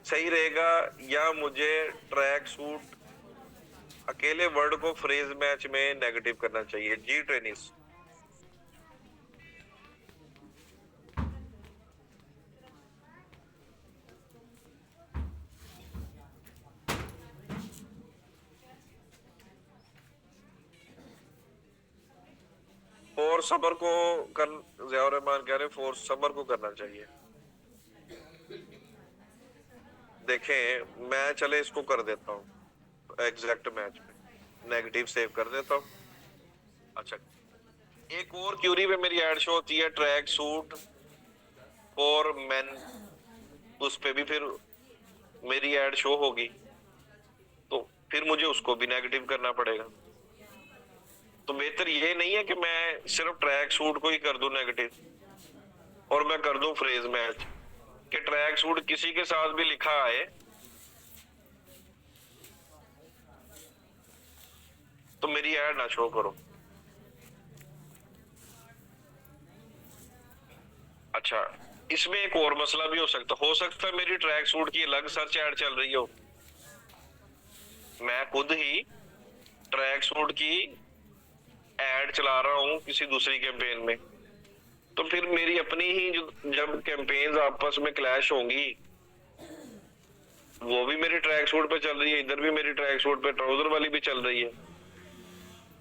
Speaker 1: सही रहेगा, या मुझे ट्रैक सूट अकेले वर्ड को फ्रेज मैच में नेगेटिव करना चाहिए? जी ट्रेनिस, फॉर समर को कर, ज़ियाउर रहमान कह रहे फॉर समर को करना चाहिए। देखें, मैं चले इसको कर देता हूँ एग्जैक्ट मैच में, नेगेटिव सेव कर देता हूँ। अच्छा, एक और क्यूरी पे मेरी ऐड शो होती है ट्रैक सूट फॉर मेन, उस पे भी फिर मेरी ऐड शो होगी, तो फिर मुझे उसको भी नेगेटिव करना पड़ेगा, तो बेहतर ये नहीं है कि मैं सिर्फ ट्रैक सूट को ही कर दूं नेगेटिव और मैं कर दूं फ्रेज मैच, कि ट्रैक सूट किसी के साथ भी लिखा आए तो मेरी ऐड ना शो करो। अच्छा, इसमें एक और मसला भी हो सकता है मेरी ट्रैक सूट की अलग सर्च ऐड चल रही हो, मैं खुद ही ट्रैक सूट की ऐड चला रहा हूं किसी दूसरी कैंपेन में, तो फिर मेरी अपनी ही जब कैंपेन्स आपस में क्लैश होंगी, वो भी मेरी ट्रैक सूट पे चल रही है, इधर भी मेरी ट्रैक सूट पे ट्राउजर वाली भी चल रही है,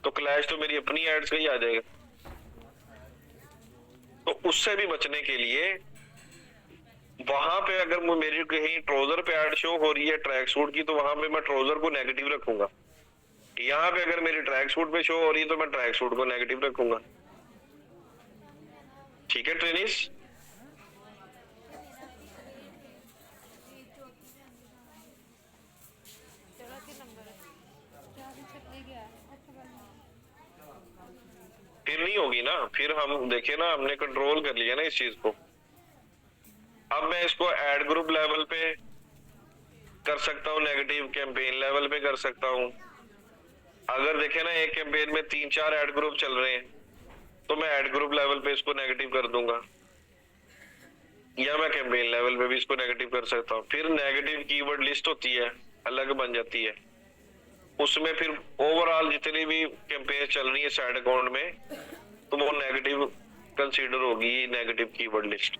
Speaker 1: तो क्लैश तो मेरी अपनी एड्स का ही आ जाएगा। तो उससे भी बचने के लिए वहां पे अगर मेरी कहीं ट्राउजर पे ऐड शो हो रही है ट्रैक सूट की, तो वहां पे मैं ट्राउजर को नेगेटिव रखूंगा। यहाँ पे अगर मेरी ट्रैक सूट पे शो हो रही है तो मैं ट्रैक सूट को नेगेटिव रखूंगा। ठीक है ट्रेनिस?
Speaker 5: चलो की नंबर है
Speaker 1: फिर नहीं होगी ना, फिर हम देखे ना, हमने कंट्रोल कर लिया ना इस चीज को। अब मैं इसको एड ग्रुप लेवल पे कर सकता हूँ, नेगेटिव कैंपेन लेवल पे कर सकता हूँ। अगर देखे ना एक कैंपेन में 3-4 एड ग्रुप चल रहे हैं तो मैं एड ग्रुप लेवल पे इसको नेगेटिव कर दूंगा, या मैं कैंपेन लेवल पे भी इसको नेगेटिव कर सकता हूँ। फिर नेगेटिव कीवर्ड लिस्ट होती है, अलग बन जाती है, उसमें फिर ओवरऑल जितनी भी कैंपेन चल रही है साइड अकाउंट में, तो वो नेगेटिव कंसीडर होगी, नेगेटिव कीवर्ड लिस्ट।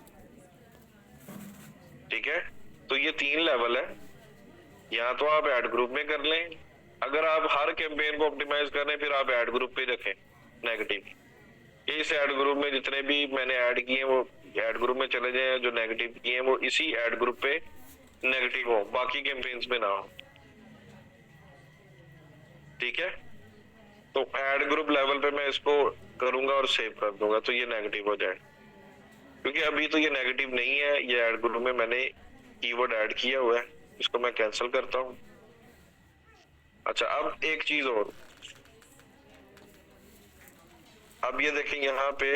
Speaker 1: ठीक है, तो ये 3 लेवल है। या तो आप ऐड ग्रुप में कर लें, अगर आप हर कैंपेन को ऑप्टिमाइज कर रहे हैं फिर आप ऐड ग्रुप पे रखें नेगेटिव। इस ऐड ग्रुप में जितने भी मैंने ऐड किए हैं वो ऐड ग्रुप में चले जाएं, जो नेगेटिव किए हैं वो इसी ऐड ग्रुप पे नेगेटिव हो, बाकी कैंपेन्स में ना हो। ठीक है, तो ऐड ग्रुप लेवल पे मैं इसको करूंगा और सेव कर दूंगा, तो ये नेगेटिव हो जाए, क्योंकि अभी तो ये नेगेटिव नहीं है, ये ऐड ग्रुप में मैंने कीवर्ड ऐड किया हुआ है, इसको मैं कैंसिल करता हूं। अच्छा, अब एक चीज और, अब ये देखें यहाँ पे